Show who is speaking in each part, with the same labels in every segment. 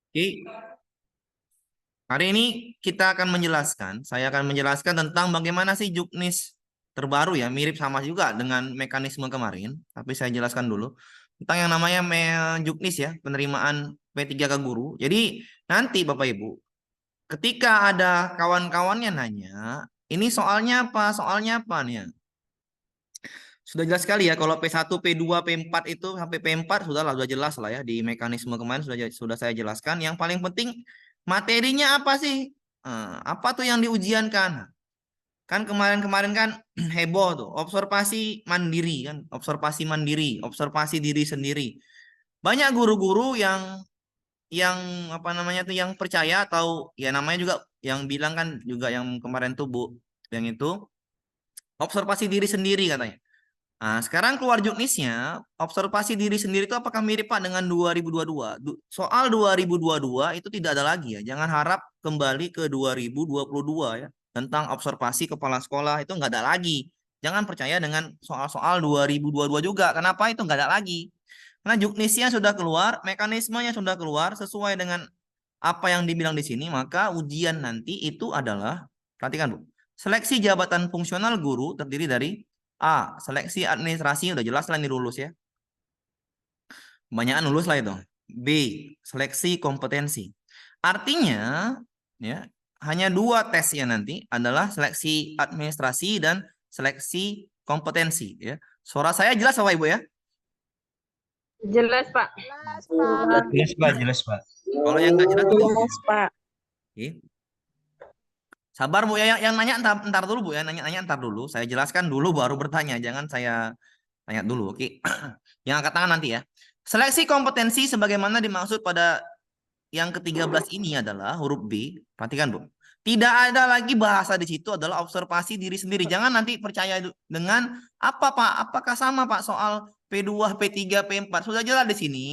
Speaker 1: Oke, hari ini kita akan menjelaskan, saya akan menjelaskan tentang bagaimana sih juknis terbaru ya, mirip sama juga dengan mekanisme kemarin, tapi saya jelaskan dulu tentang yang namanya juknis ya, penerimaan P3K guru. Jadi nanti Bapak Ibu, ketika ada kawan-kawannya nanya, ini soalnya apa? Soalnya apa nih ya? Sudah jelas sekali ya kalau P1, P2, P4 itu sampai P4 sudah jelas lah ya di mekanisme kemarin sudah saya jelaskan. Yang paling penting materinya apa sih? Apa tuh yang diujiankan? Kan kemarin-kemarin kan heboh tuh, observasi mandiri kan, observasi diri sendiri. Banyak guru-guru yang apa namanya tuh yang percaya atau ya namanya juga yang bilang kan juga yang kemarin tuh Bu, yang itu observasi diri sendiri katanya. Nah, sekarang keluar juknisnya, observasi diri sendiri itu apakah mirip Pak dengan 2022? Soal 2022 itu tidak ada lagi ya. Jangan harap kembali ke 2022 ya. Tentang observasi kepala sekolah itu nggak ada lagi. Jangan percaya dengan soal-soal 2022 juga. Kenapa itu nggak ada lagi? Karena juknisnya sudah keluar, mekanismenya sudah keluar sesuai dengan apa yang dibilang di sini, maka ujian nanti itu adalah, perhatikan Bu, seleksi jabatan fungsional guru terdiri dari A. Seleksi administrasi, udah jelas lah ini lulus ya. Kebanyakan lulus lah itu. B. Seleksi kompetensi. Artinya, ya, hanya dua tesnya nanti adalah seleksi administrasi dan seleksi kompetensi. Ya. Suara saya jelas Bapak Ibu ya?
Speaker 2: Jelas, Pak.
Speaker 3: Jelas, Pak.
Speaker 4: Jelas, Pak. Jelas, Pak.
Speaker 1: Kalau yang nggak jelas itu,
Speaker 3: Jelas, Pak.
Speaker 1: oke. Sabar Bu ya, yang nanya entar dulu Bu ya, nanya entar dulu. Saya jelaskan dulu baru bertanya, jangan saya tanya dulu, oke? Yang angkat tangan nanti ya. Seleksi kompetensi sebagaimana dimaksud pada yang ke-13 ini adalah huruf B. Perhatikan, Bu. Tidak ada lagi bahasa di situ adalah observasi diri sendiri. Jangan nanti percaya dengan apa, Pak? Apakah sama, Pak, soal P2, P3, P4? Sudah jelas di sini.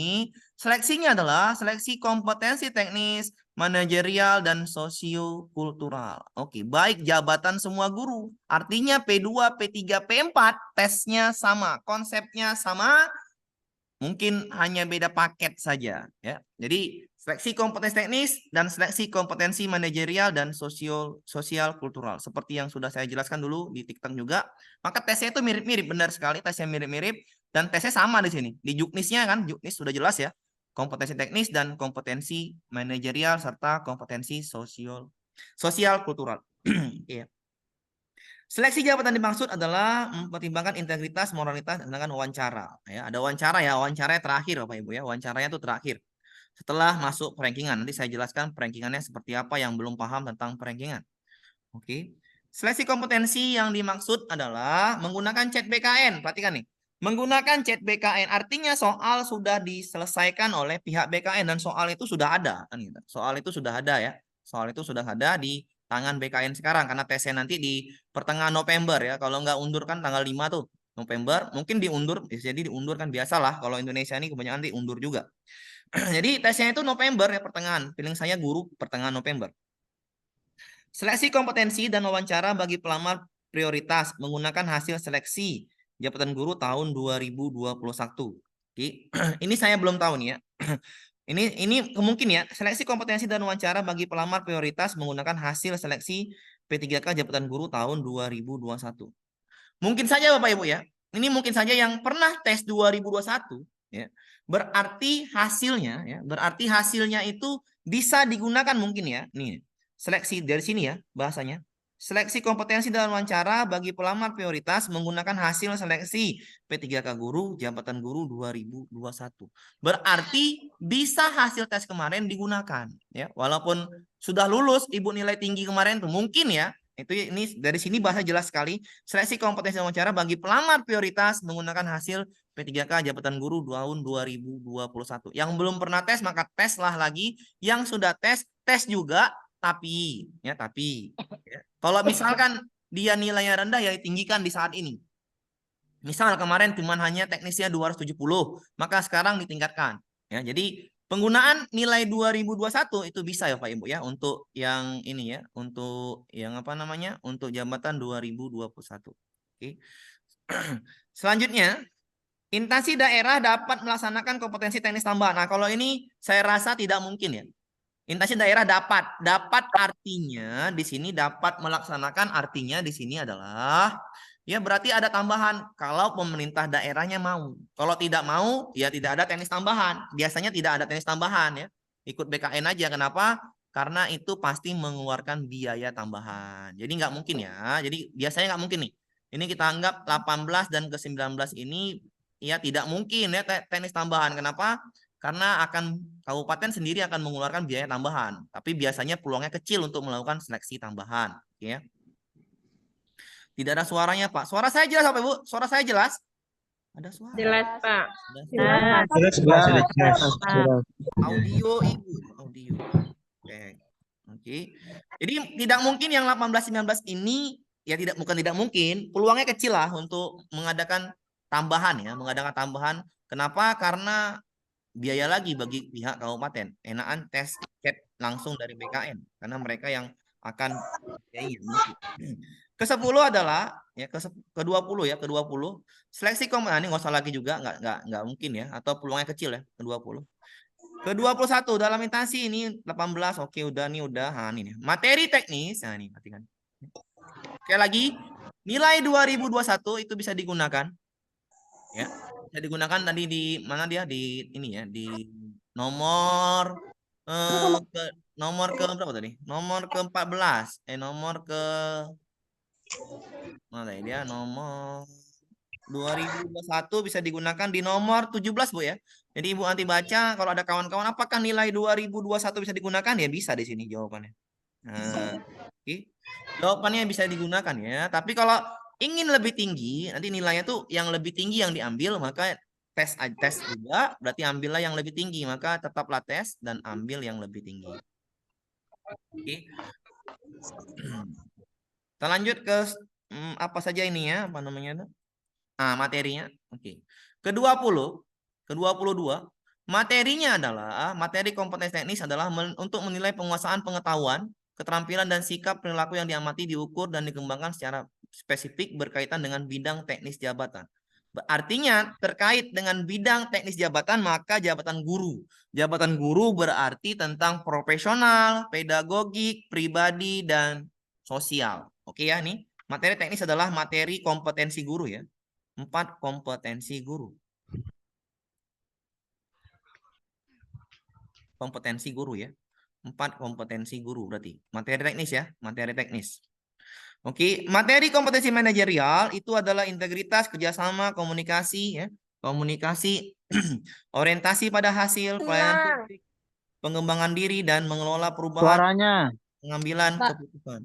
Speaker 1: Seleksinya adalah seleksi kompetensi teknis, manajerial, dan sosiokultural. Oke, baik jabatan semua guru. Artinya P2, P3, P4 tesnya sama, konsepnya sama, mungkin hanya beda paket saja ya. Jadi seleksi kompetensi teknis dan seleksi kompetensi manajerial dan sosial kultural seperti yang sudah saya jelaskan dulu di TikTok juga. Maka tesnya itu mirip-mirip, benar sekali tesnya mirip-mirip dan tesnya sama di sini. Di juknisnya kan, juknis sudah jelas ya. Kompetensi teknis dan kompetensi manajerial serta kompetensi sosial kultural. Iya. Seleksi jabatan dimaksud adalah mempertimbangkan integritas, moralitas, dan wawancara. Ya, ada wawancara ya, wawancaranya terakhir Bapak Ibu ya, wawancaranya itu terakhir. Setelah masuk perankingan, nanti saya jelaskan perankingannya seperti apa yang belum paham tentang perankingan. Oke. Seleksi kompetensi yang dimaksud adalah menggunakan chat BKN. Perhatikan nih. Menggunakan chat BKN artinya soal sudah diselesaikan oleh pihak BKN dan soal itu sudah ada. Soal itu sudah ada ya. Soal itu sudah ada di tangan BKN sekarang karena tesnya nanti di pertengahan November ya. Kalau nggak undur kan tanggal 5 tuh November, mungkin diundur, jadi diundur kan biasalah kalau Indonesia ini kebanyakan diundur juga. Jadi tesnya itu November ya pertengahan. Feeling saya guru pertengahan November. Seleksi kompetensi dan wawancara bagi pelamar prioritas menggunakan hasil seleksi jabatan guru tahun 2021. Oke. Ini saya belum tahu nih ya. Ini mungkin ya, seleksi kompetensi dan wawancara bagi pelamar prioritas menggunakan hasil seleksi P3K jabatan guru tahun 2021. Mungkin saja Bapak Ibu ya. Ini mungkin saja yang pernah tes 2021 ya. Berarti hasilnya itu bisa digunakan mungkin ya. Nih, seleksi dari sini ya bahasanya. Seleksi kompetensi dan wawancara bagi pelamar prioritas menggunakan hasil seleksi P3K guru jabatan guru 2021. Berarti bisa hasil tes kemarin digunakan ya. Walaupun sudah lulus Ibu nilai tinggi kemarin tuh mungkin ya. Ini dari sini bahasa jelas sekali. Seleksi kompetensi dan wawancara bagi pelamar prioritas menggunakan hasil P3K jabatan guru tahun 2021. Yang belum pernah tes maka teslah lagi. Yang sudah tes juga tapi ya. Kalau misalkan dia nilainya rendah ya tinggikan di saat ini. Misal kemarin cuma hanya teknisnya 270, maka sekarang ditingkatkan. Ya, jadi penggunaan nilai 2021 itu bisa ya Pak Ibu ya untuk yang ini ya, untuk yang apa namanya? Untuk jabatan 2021. Oke. Selanjutnya, instansi daerah dapat melaksanakan kompetensi teknis tambahan. Nah, kalau ini saya rasa tidak mungkin ya. Instansi daerah dapat. Dapat artinya di sini dapat melaksanakan artinya di sini adalah ya berarti ada tambahan kalau pemerintah daerahnya mau. Kalau tidak mau ya tidak ada teknis tambahan. Biasanya tidak ada teknis tambahan ya. Ikut BKN aja. Kenapa? Karena itu pasti mengeluarkan biaya tambahan. Jadi nggak mungkin ya. Jadi biasanya nggak mungkin nih. Ini kita anggap 18 dan ke 19 ini ya tidak mungkin ya teknis tambahan. Kenapa? Karena kabupaten sendiri akan mengeluarkan biaya tambahan, tapi biasanya peluangnya kecil untuk melakukan seleksi tambahan, ya. Tidak ada suaranya, Pak. Suara saya jelas, Pak, Ibu? Suara saya jelas? Ada suara.
Speaker 2: Jelas, Pak.
Speaker 1: Jelas. Audio, Ibu, audio. Oke. Jadi tidak mungkin yang 18 19 ini ya bukan tidak mungkin, peluangnya kecil lah untuk mengadakan tambahan ya, mengadakan tambahan. Kenapa? Karena biaya lagi bagi pihak kabupaten. Enakan tes chat langsung dari BKN karena mereka yang akan biayanya. Ke-10 adalah ya ke-20 ya, ke-20 seleksi komponen ini nggak usah lagi juga nggak mungkin ya atau peluangnya kecil ya ke-20. Ke-21 dalam instansi ini 18 oke udah nih udah. Nah, ini nih. Materi teknis. Nah, ini matikan. Sekali lagi nilai 2021 itu bisa digunakan ya. Bisa digunakan tadi di mana dia di ini ya di nomor nomor ke berapa tadi? Nomor ke-14. Nomor ke mana ya dia? Nomor 2021 bisa digunakan di nomor 17, Bu ya. Jadi Ibu nanti baca kalau ada kawan-kawan apakah nilai 2021 bisa digunakan ya bisa di sini jawabannya. Nah, oke. Jawabannya bisa digunakan ya. Tapi kalau ingin lebih tinggi, nanti nilainya tuh yang lebih tinggi yang diambil, maka tes juga berarti ambillah yang lebih tinggi, maka tetaplah tes dan ambil yang lebih tinggi. Oke. Kita lanjut ke apa saja ini ya, apa namanya tuh? Materinya. Oke. Ke-22, materinya adalah materi kompetensi teknis adalah untuk menilai penguasaan pengetahuan, keterampilan dan sikap perilaku yang diamati, diukur dan dikembangkan secara spesifik berkaitan dengan bidang teknis jabatan. Artinya terkait dengan bidang teknis jabatan maka jabatan guru. Jabatan guru berarti tentang profesional, pedagogik, pribadi dan sosial. Oke ya, nih materi teknis adalah materi kompetensi guru ya. 4 kompetensi guru. Kompetensi guru ya. 4 kompetensi guru berarti. Materi teknis ya, materi teknis. Oke, materi kompetensi manajerial itu adalah integritas, kerjasama, komunikasi ya. Komunikasi, orientasi pada hasil, pelayanan publik, pengembangan diri dan mengelola perubahan,
Speaker 3: Suaranya.
Speaker 1: pengambilan
Speaker 4: Pak.
Speaker 1: keputusan.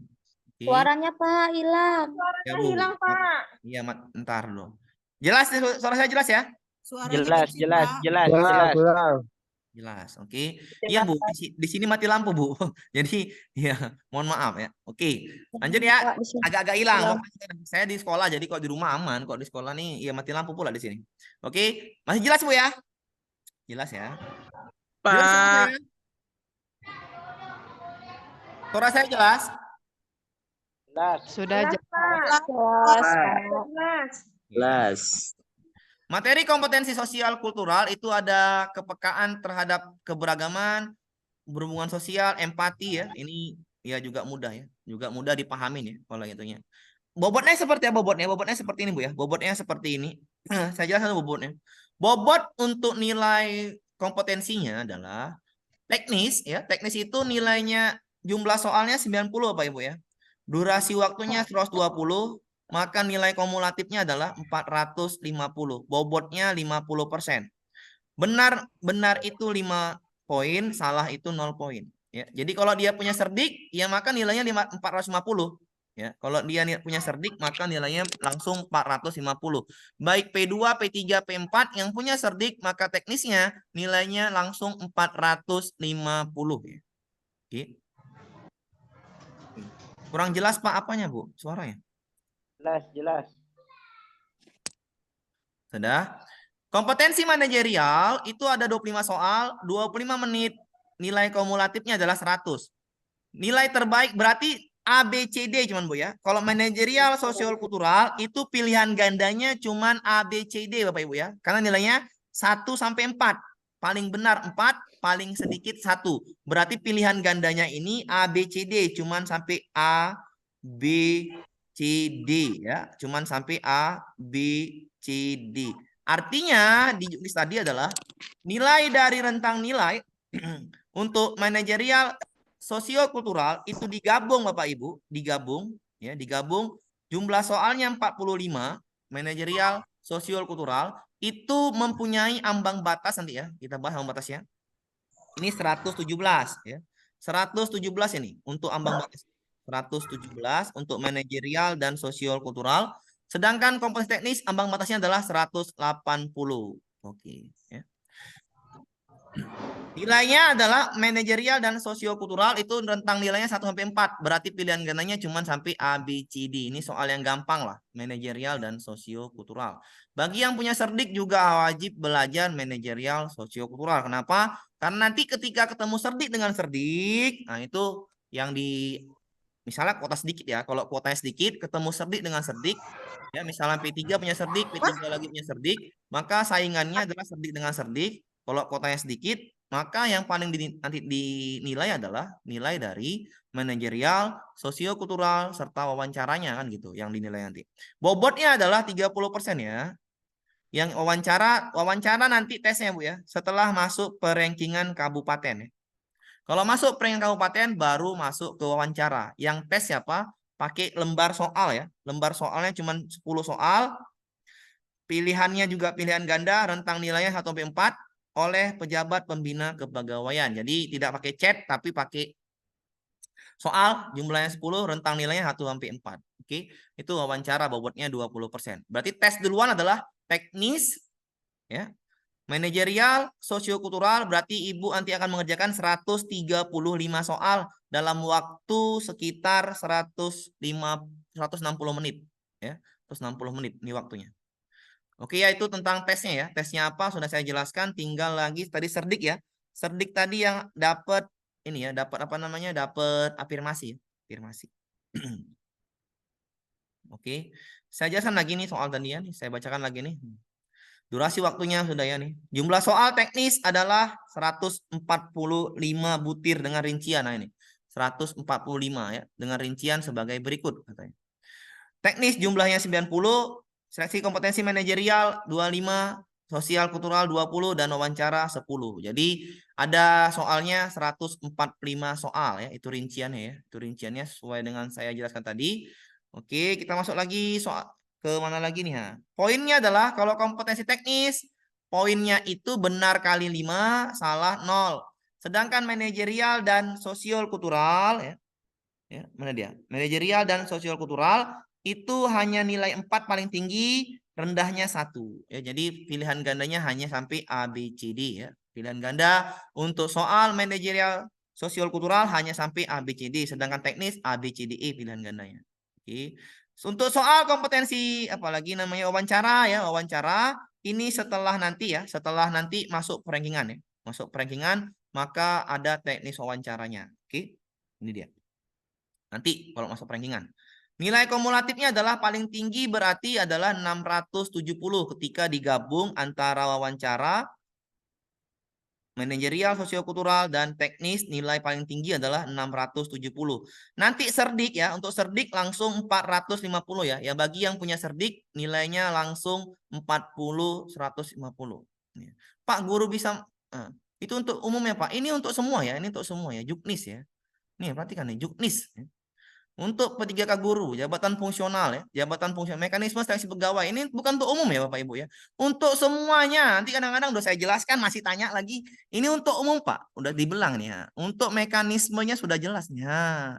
Speaker 1: Oke.
Speaker 4: Suaranya Pak hilang.
Speaker 1: Ya, Bu.
Speaker 2: Hilang, Pak.
Speaker 1: Iya, ntar dulu. Jelas, suara saya jelas ya?
Speaker 3: Jelas.
Speaker 1: Jelas, oke. Iya Bu, di sini mati lampu Bu. Jadi ya mohon maaf ya. Oke, lanjut ya.
Speaker 4: Pak, di sini.
Speaker 1: Agak-agak hilang. Saya di sekolah, jadi kok di rumah aman. Kok di sekolah nih, ya mati lampu pula di sini. Oke, masih jelas Bu ya? Jelas ya. Jelas suara saya? Suara saya jelas?
Speaker 2: Sudah jelas,
Speaker 4: Jelas, Pak.
Speaker 2: Jelas.
Speaker 1: Materi kompetensi sosial kultural itu ada kepekaan terhadap keberagaman, berhubungan sosial, empati ya. Ini ya juga mudah ya. Juga mudah dipahamin ya kalau itunya. Bobotnya seperti apa bobotnya? Bobotnya seperti ini Bu ya. Bobotnya seperti ini. Saya jelaskan bobotnya. Bobot untuk nilai kompetensinya adalah teknis ya. Teknis itu nilainya jumlah soalnya 90 Bapak Ibu ya. Durasi waktunya 120, maka nilai kumulatifnya adalah 450. Bobotnya 50%. Benar itu 5 poin, salah itu 0 poin. Ya, jadi kalau dia punya cerdik, ya maka nilainya 450. Ya, kalau dia punya cerdik, maka nilainya langsung 450. Baik P2, P3, P4 yang punya cerdik, maka teknisnya nilainya langsung 450. Ya. Oke. Kurang jelas Pak apanya Bu? Suaranya?
Speaker 3: Jelas.
Speaker 1: Sudah? Kompetensi manajerial itu ada 25 soal, 25 menit. Nilai kumulatifnya adalah 100. Nilai terbaik berarti A, B, C, D cuman Bu ya. Kalau manajerial sosial kultural itu pilihan gandanya cuman A, B, C, D Bapak Ibu ya. Karena nilainya 1 sampai 4. paling benar 4, paling sedikit 1. Berarti pilihan gandanya ini A, B, C, D. Cuman sampai A, B, C, D. Ya. Cuman sampai A, B, C, D. Artinya di juknis tadi adalah nilai dari rentang nilai untuk manajerial sosiokultural itu digabung Bapak Ibu. Digabung. Ya, digabung. Jumlah soalnya 45. Manajerial sosiokultural itu mempunyai ambang batas nanti ya. Kita bahas ambang batasnya. Ini 117 ya. 117 ini untuk ambang batas. 117 untuk manajerial dan sosial kultural. Sedangkan kompetensi teknis ambang batasnya adalah 180. Oke, ya. Nilainya adalah manajerial dan sosiokultural itu rentang nilainya 1 sampai 4. Berarti pilihan gandanya cuma sampai A, B, C, D. Ini soal yang gampang lah, manajerial dan sosiokultural. Bagi yang punya cerdik juga wajib belajar manajerial sosiokultural. Kenapa? Karena nanti ketika ketemu cerdik dengan cerdik, nah itu yang di misalnya kuota sedikit ya. Kalau kuotanya sedikit ketemu cerdik dengan cerdik, ya misalnya P3 punya cerdik, P3 lagi punya cerdik, maka saingannya adalah cerdik dengan cerdik. Kalau kuotanya sedikit, maka yang paling nanti dinilai adalah nilai dari manajerial, sosiokultural, serta wawancaranya kan gitu yang dinilai nanti. Bobotnya adalah 30% ya. Yang wawancara nanti tesnya Bu ya, setelah masuk perankingan kabupaten ya. Kalau masuk perankingan kabupaten baru masuk ke wawancara. Yang tes siapa? Pakai lembar soal ya. Lembar soalnya cuma 10 soal. Pilihannya juga pilihan ganda, rentang nilainya 1 sampai 4 oleh pejabat pembina kepegawaian. Jadi tidak pakai chat tapi pakai soal jumlahnya 10, rentang nilainya 1 sampai 4. Oke, itu wawancara bobotnya 20%. Berarti tes duluan adalah teknis ya. Manajerial, sosiokultural berarti Ibu nanti akan mengerjakan 135 soal dalam waktu sekitar 160 menit ya. 160 menit ini waktunya. Oke ya, itu tentang tesnya ya. Tesnya apa sudah saya jelaskan, tinggal lagi tadi cerdik ya. Cerdik tadi yang dapat ini ya, dapat apa namanya? Dapat afirmasi ya. Afirmasi. Oke. Saya jelaskan lagi nih soal tadi ya nih, saya bacakan lagi nih. Durasi waktunya sudah ya nih. Jumlah soal teknis adalah 145 butir dengan rincian. Nah ini 145 ya dengan rincian sebagai berikut katanya. Teknis jumlahnya 90, seleksi kompetensi manajerial 25, sosial kultural 20 dan wawancara 10. Jadi ada soalnya 145 soal ya, itu rinciannya ya. Itu rinciannya sesuai dengan saya jelaskan tadi. Oke, kita masuk lagi soal ke mana lagi nih ya? Poinnya adalah kalau kompetensi teknis, poinnya itu benar kali 5, salah 0. Sedangkan manajerial dan sosial kultural ya. Ya, mana dia? Manajerial dan sosial kultural itu hanya nilai 4 paling tinggi, rendahnya 1. Ya, jadi pilihan gandanya hanya sampai A, B, C, D ya. Pilihan ganda untuk soal manajerial sosial kultural hanya sampai A, B, C, D. Sedangkan teknis A, B, C, D, E pilihan gandanya. Oke. Untuk soal kompetensi apalagi namanya wawancara ya, wawancara ini setelah nanti ya, setelah nanti masuk perankingan ya. Masuk perankingan maka ada teknis wawancaranya. Oke. Ini dia. Nanti kalau masuk rankingan. Nilai kumulatifnya adalah paling tinggi berarti adalah 670 ketika digabung antara wawancara, manajerial, sosiokultural, dan teknis nilai paling tinggi adalah 670. Nanti cerdik ya, untuk cerdik langsung 450 ya. Ya bagi yang punya cerdik nilainya langsung 40, 150. Pak guru bisa, itu untuk umum ya Pak. Ini untuk semua ya, ini untuk semua ya, juknis ya. Nih perhatikan nih, juknis. Untuk P3K guru, jabatan fungsional ya, jabatan fungsional, mekanisme seleksi pegawai ini bukan untuk umum ya Bapak Ibu ya. Untuk semuanya, nanti kadang-kadang udah saya jelaskan masih tanya lagi. Ini untuk umum Pak, udah dibelang nih ya. Untuk mekanismenya sudah jelas ya.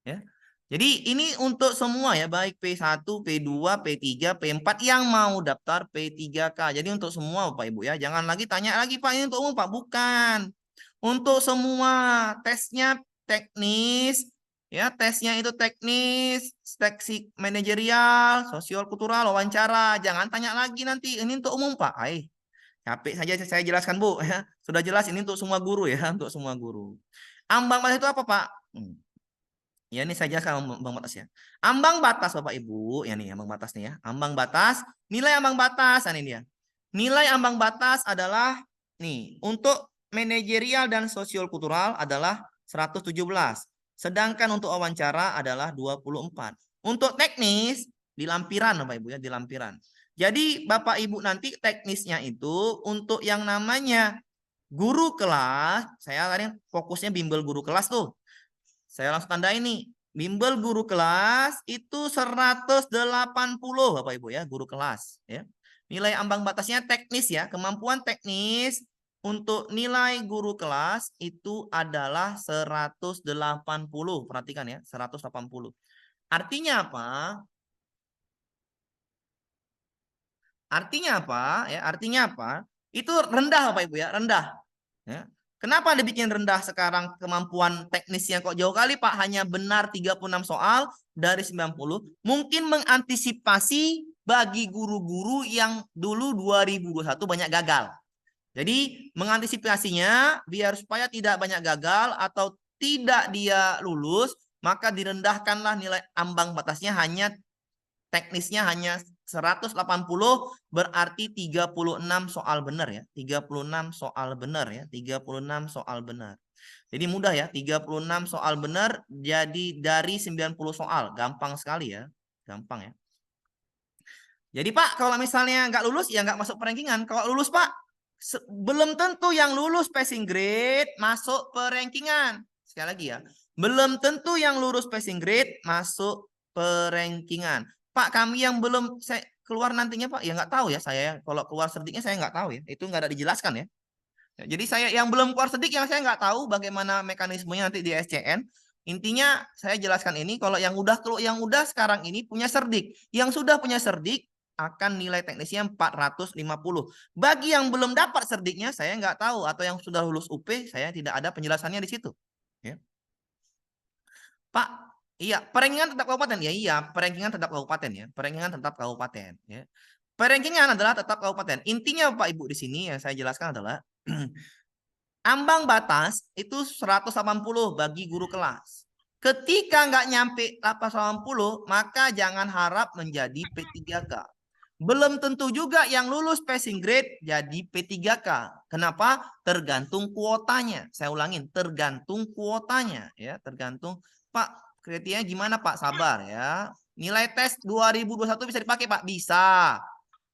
Speaker 1: Ya. Jadi ini untuk semua ya, baik P1, P2, P3, P4 yang mau daftar P3K. Jadi untuk semua Bapak Ibu ya. Jangan lagi tanya lagi Pak, ini untuk umum Pak, bukan. Untuk semua tesnya teknis. Ya, tesnya itu teknis, seleksi manajerial, sosial kultural, wawancara. Jangan tanya lagi nanti. Ini untuk umum, Pak. Capek saja saya jelaskan, Bu. Ya, sudah jelas ini untuk semua guru ya, untuk semua guru. Ambang batas itu apa, Pak? Ya, ini saya jelaskan ambang batasnya. Ambang batas, Bapak Ibu. Ya nih, ambang batas nih ya. Ambang batas, nilai ambang batas. Ini dia. Nilai ambang batas adalah nih, untuk manajerial dan sosial kultural adalah 117. Sedangkan untuk wawancara adalah 24. Untuk teknis di lampiran Bapak Ibu ya, di lampiran. Jadi Bapak Ibu nanti teknisnya itu untuk yang namanya guru kelas, saya tadi fokusnya bimbel guru kelas tuh. Saya langsung tanda ini. Bimbel guru kelas itu 180 Bapak Ibu ya, guru kelas ya. Nilai ambang batasnya teknis ya, kemampuan teknis untuk nilai guru kelas itu adalah 180. Perhatikan ya, 180. Artinya apa? Artinya apa? Ya, artinya apa? Itu rendah Bapak Ibu ya, rendah. Ya. Kenapa dibikin rendah sekarang kemampuan teknisnya kok jauh kali Pak? Hanya benar 36 soal dari 90. Mungkin mengantisipasi bagi guru-guru yang dulu 2021 banyak gagal. Jadi mengantisipasinya biar supaya tidak banyak gagal atau tidak dia lulus, maka direndahkanlah nilai ambang batasnya hanya teknisnya hanya 180 berarti 36 soal benar ya. 36 soal benar ya. 36 soal benar. Jadi mudah ya. 36 soal benar jadi dari 90 soal. Gampang sekali ya. Gampang ya. Jadi Pak kalau misalnya nggak lulus ya nggak masuk perankingan. Kalau lulus Pak belum tentu yang lulus passing grade masuk perankingan. Sekali lagi ya. Belum tentu yang lulus passing grade masuk perankingan. Pak, kami yang belum saya keluar nantinya Pak, ya nggak tahu ya saya. Kalau keluar serdiknya saya nggak tahu ya. Itu nggak ada dijelaskan ya. Jadi saya yang belum keluar serdik yang saya nggak tahu bagaimana mekanismenya nanti di SCN. Intinya saya jelaskan ini kalau yang udah sekarang ini punya serdik, yang sudah punya serdik akan nilai teknisnya 450. Bagi yang belum dapat serdiknya saya nggak tahu atau yang sudah lulus UP saya tidak ada penjelasannya di situ. Ya. Pak, iya, perankingan tetap kabupaten ya. Iya, perankingan tetap kabupaten ya. Perankingan tetap kabupaten ya. Perankingan adalah tetap kabupaten. Intinya Pak Ibu di sini yang saya jelaskan adalah ambang batas itu 180 bagi guru kelas. Ketika nggak nyampe 180, maka jangan harap menjadi P3K. Belum tentu juga yang lulus passing grade jadi P3K. Kenapa? Tergantung kuotanya. Saya ulangin, tergantung kuotanya ya, tergantung. Pak, kriterianya gimana Pak? Sabar ya. Nilai tes 2021 bisa dipakai Pak? Bisa.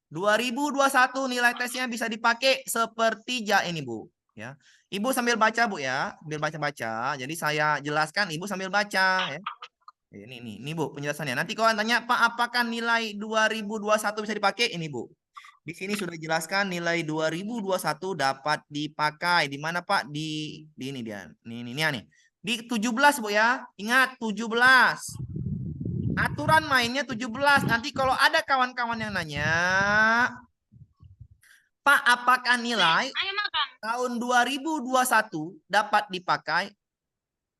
Speaker 1: 2021 nilai tesnya bisa dipakai seperti ini Bu ya. Ibu sambil baca Bu ya, sambil baca-baca. Jadi saya jelaskan, Ibu sambil baca ya. Ini Bu penjelasannya. Nanti kalau tanya Pak apakah nilai 2021 bisa dipakai? Ini Bu. Di sini sudah dijelaskan nilai 2021 dapat dipakai di mana Pak? Di ini dia. Nih nih. Di 17 Bu ya. Ingat 17. Aturan mainnya 17. Nanti kalau ada kawan-kawan yang nanya, Pak, apakah nilai tahun 2021 dapat dipakai?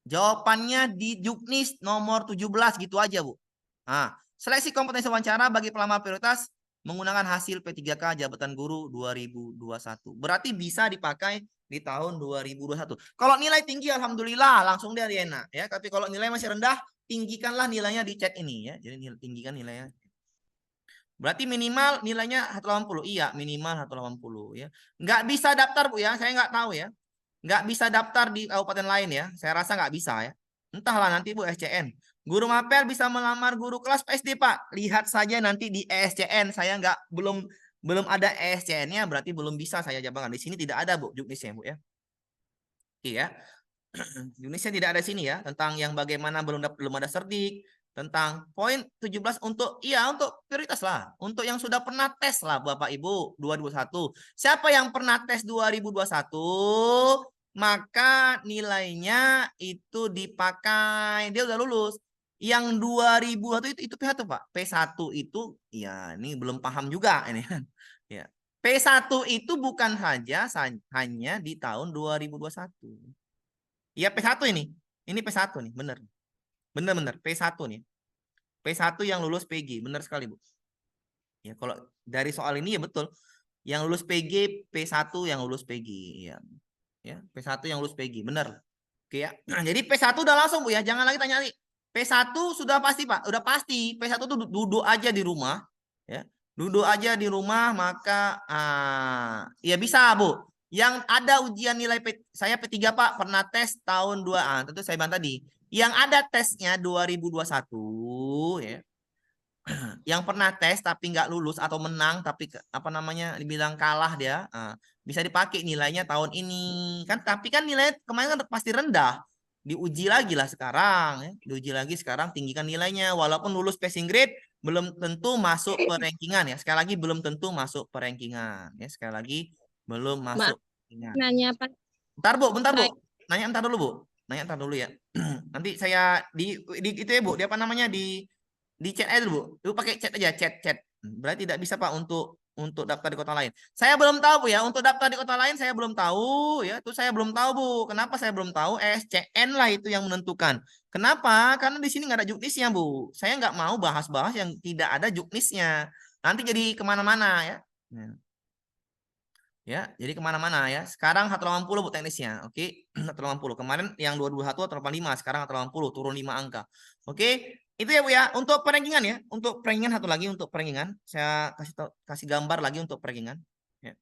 Speaker 1: Jawabannya di Juknis nomor 17 gitu aja, Bu. Nah, seleksi kompetensi wawancara bagi pelamar prioritas menggunakan hasil P3K jabatan guru 2021. Berarti bisa dipakai di tahun 2021. Kalau nilai tinggi alhamdulillah langsung dia enak ya. Tapi kalau nilai masih rendah, tinggikanlah nilainya di chat ini ya. Jadi tinggikan nilainya. Berarti minimal nilainya 180. Iya, minimal 180 ya. Nggak bisa daftar Bu ya, saya nggak tahu ya. Nggak bisa daftar di kabupaten lain ya. Saya rasa nggak bisa ya. Entahlah nanti Bu SCN. Guru mapel bisa melamar guru kelas PSD Pak. Lihat saja nanti di ESCN. Saya belum ada ESCN-nya berarti belum bisa saya jabarkan. Di sini tidak ada Bu juknisnya Bu ya. Iya. Juknisnya tidak ada sini ya tentang yang bagaimana belum ada serdik, tentang poin 17 untuk prioritas lah. Untuk yang sudah pernah tes lah Bapak Ibu 2021. Siapa yang pernah tes 2021 maka nilainya itu dipakai. Dia udah lulus. Yang 2001 itu P1 Pak. P1 itu ya ini belum paham juga ini kan. Ya. P1 itu bukan hanya di tahun 2021. Ya P1 ini. Ini P1 nih, bener. Bener P1 nih. P1 yang lulus PG, benar sekali, Bu. Ya, kalau dari soal ini ya betul. Yang lulus PG P1 yang lulus PG, ya. Ya, P1 yang lulus PG, benar. Oke ya. Jadi P1 udah langsung, Bu ya. Jangan lagi tanya lagi. P1 sudah pasti, Pak. Udah pasti. P1 tuh duduk aja di rumah, ya. Duduk aja di rumah maka ya bisa, Bu. Yang ada ujian nilai saya P3 Pak, pernah tes tahun 2 tentu saya bilang tadi. Yang ada tesnya 2021 ya. Yang pernah tes tapi nggak lulus atau menang tapi apa namanya dibilang kalah dia, bisa dipakai nilainya tahun ini kan. Tapi kan nilai kemarin kan pasti rendah, diuji lagi lah sekarang ya. Diuji lagi sekarang, tinggikan nilainya. Walaupun lulus passing grade belum tentu masuk perankingan ya. Sekali lagi belum tentu masuk perankingan ya. Sekali lagi belum masuk perankingan.
Speaker 2: Nanya Pak.
Speaker 1: Bentar Bu,
Speaker 2: Baik.
Speaker 1: nanya ntar dulu Bu, nanya ntar dulu ya. Nanti saya di itu ya Bu, di apa namanya di chat aja dulu Bu. Ibu pakai chat aja, chat. Berarti tidak bisa Pak untuk daftar di kota lain. Saya belum tahu Bu ya, untuk daftar di kota lain saya belum tahu ya. Itu saya belum tahu Bu. Kenapa saya belum tahu? SCN lah itu yang menentukan. Kenapa? Karena di sini nggak ada juknisnya Bu. Saya nggak mau bahas-bahas yang tidak ada juknisnya. Nanti jadi kemana-mana ya. Ya, jadi kemana-mana ya. Sekarang 180 Bu teknisnya. Oke, 180. Kemarin yang 221 185, sekarang 180, turun 5 angka. Oke, itu ya Bu ya. Untuk perankingan ya. Untuk perankingan satu lagi untuk perankingan. Saya kasih gambar lagi untuk perankingan. Ya.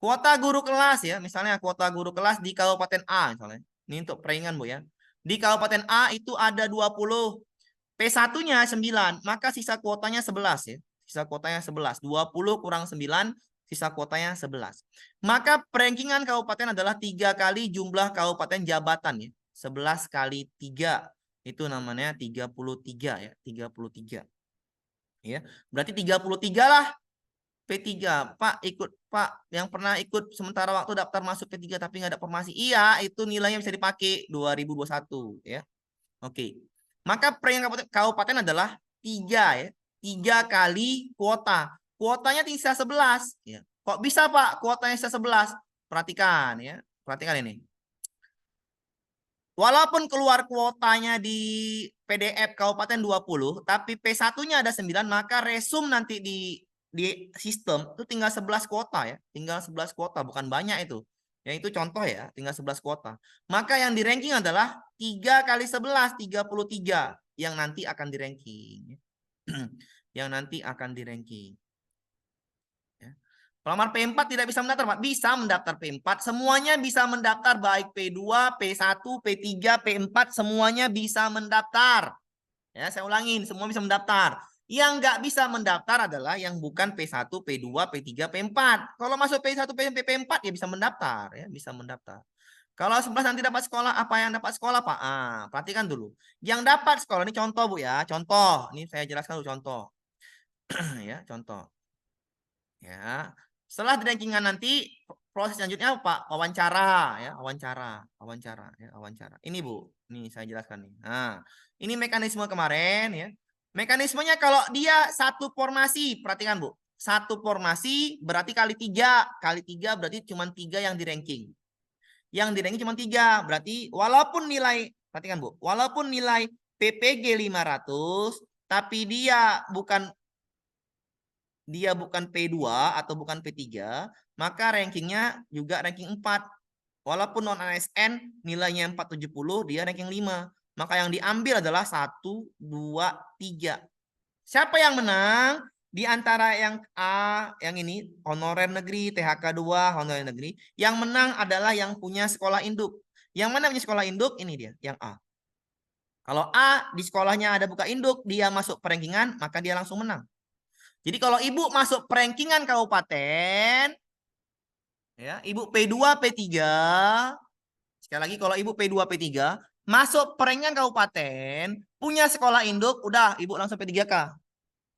Speaker 1: Kuota guru kelas ya. Misalnya kuota guru kelas di Kabupaten A misalnya. Ini untuk perankingan Bu ya. Di Kabupaten A itu ada 20. P1-nya 9, maka sisa kuotanya 11 ya. Sisa kuotanya 11. 20 kurang 9, sisa kuotanya 11. Maka perankingan kabupaten adalah 3 kali jumlah kabupaten jabatan ya. 11 kali 3 itu namanya 33 ya, 33. Ya. Berarti 33 lah P3. Pak ikut Pak yang pernah ikut sementara waktu daftar masuk P3 tapi nggak ada formasi. Iya, itu nilainya bisa dipakai 2021 ya. Oke. Maka perankingan kabupaten adalah 3 ya. 3 kali kuota. Kuotanya sisa 11 ya. Kok bisa Pak kuotanya sisa 11? Perhatikan ya. Perhatikan ini. Walaupun keluar kuotanya di PDF kabupaten 20, tapi P1-nya ada 9, maka resum nanti di sistem itu tinggal 11 kuota ya. Tinggal 11 kuota, bukan banyak itu. Ya itu contoh ya, tinggal 11 kuota. Maka yang di ranking adalah 3 kali 11, 33 yang nanti akan di ranking. Yang nanti akan di ranking. Ya. Pelamar P4 tidak bisa mendaftar, Pak. Bisa mendaftar P4. Semuanya bisa mendaftar, baik P2, P1, P3, P4, semuanya bisa mendaftar. Ya, saya ulangin, semua bisa mendaftar. Yang nggak bisa mendaftar adalah yang bukan P1, P2, P3, P4. Kalau masuk P1, P2, P4 ya bisa mendaftar, ya bisa mendaftar. Kalau 11 nanti dapat sekolah, apa yang dapat sekolah, Pak? Perhatikan dulu. Yang dapat sekolah ini contoh, Bu ya. Contoh. Ini saya jelaskan dulu contoh. Ya, contoh. Ya. Setelah di rankingan nanti proses selanjutnya Pak, wawancara ya, wawancara ya, wawancara. Ini Bu, ini saya jelaskan nih. Nah, ini mekanisme kemarin ya. Mekanismenya kalau dia satu formasi, perhatikan Bu. Satu formasi berarti kali 3. Kali 3 berarti cuma 3 yang di ranking. Yang di ranking cuma 3. Berarti walaupun nilai, perhatikan Bu, walaupun nilai PPG 500, tapi dia bukan P2 atau bukan P3, maka rankingnya juga ranking 4. Walaupun non ASN nilainya 470, dia ranking 5. Maka yang diambil adalah 1, 2, 3. Siapa yang menang? Di antara yang A, yang ini, honorer negeri, THK 2, honorer negeri. Yang menang adalah yang punya sekolah induk. Yang mana punya sekolah induk? Ini dia, yang A. Kalau A di sekolahnya ada buka induk, dia masuk perankingan, maka dia langsung menang. Jadi kalau ibu masuk perankingan kabupaten, ya, ibu P2, P3, sekali lagi kalau ibu P2, P3, masuk perankingan kabupaten, punya sekolah induk, udah ibu langsung P3K.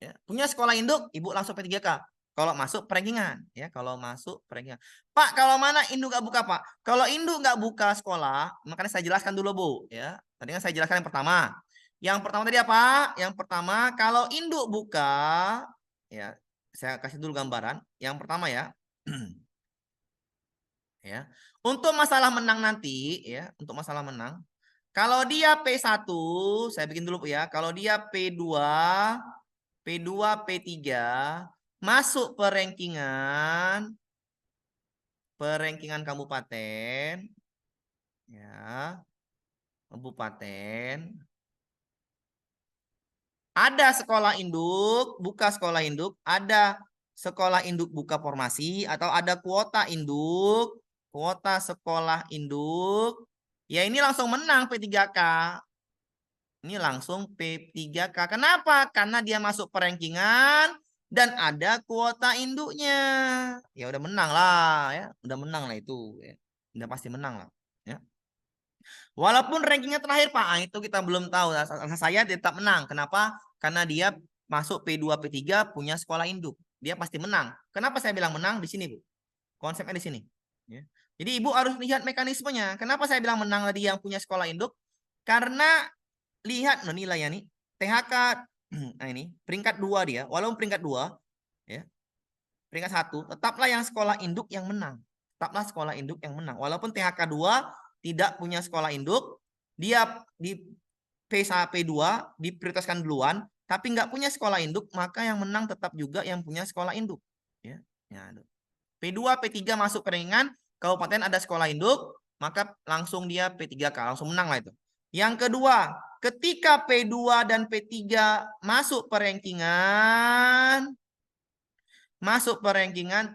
Speaker 1: Ya, punya sekolah induk, ibu langsung P3K. Kalau masuk perankingan, ya, kalau masuk perankingan. Pak, kalau mana induk nggak buka, Pak? Kalau induk nggak buka sekolah, makanya saya jelaskan dulu, Bu. Ya, tadi kan saya jelaskan yang pertama. Yang pertama tadi apa? Yang pertama, kalau induk buka, ya, saya kasih dulu gambaran. Yang pertama ya. Ya. Untuk masalah menang nanti ya, untuk masalah menang, kalau dia P1, saya bikin dulu ya. Kalau dia P2, P3 masuk perankingan kabupaten ya. Kabupaten. Ada sekolah induk, buka sekolah induk, ada sekolah induk buka formasi, atau ada kuota induk, kuota sekolah induk. Ya ini langsung menang P3K. Ini langsung P3K. Kenapa? Karena dia masuk perankingan dan ada kuota induknya. Ya udah menang lah ya. Udah menang lah itu ya. Udah pasti menang lah ya. Walaupun rankingnya terakhir Pak, itu kita belum tahu. Saya tetap menang. Kenapa? Karena dia masuk P2, P3 punya sekolah induk. Dia pasti menang. Kenapa saya bilang menang? Di sini Bu. Konsepnya di sini. Ya. Jadi Ibu harus lihat mekanismenya. Kenapa saya bilang menang tadi yang punya sekolah induk? Karena lihat nilainya nih. THK nah ini peringkat 2 dia. Walaupun peringkat 2 ya. Peringkat 1 tetaplah yang sekolah induk yang menang. Tetaplah sekolah induk yang menang. Walaupun THK 2 tidak punya sekolah induk, dia di P2 diprioritaskan duluan, tapi nggak punya sekolah induk, maka yang menang tetap juga yang punya sekolah induk. Ya. Ya, P2, P3 masuk keringan, kabupaten ada sekolah induk, maka langsung dia P3K, langsung menang lah itu. Yang kedua, ketika P2 dan P3 masuk perankingan,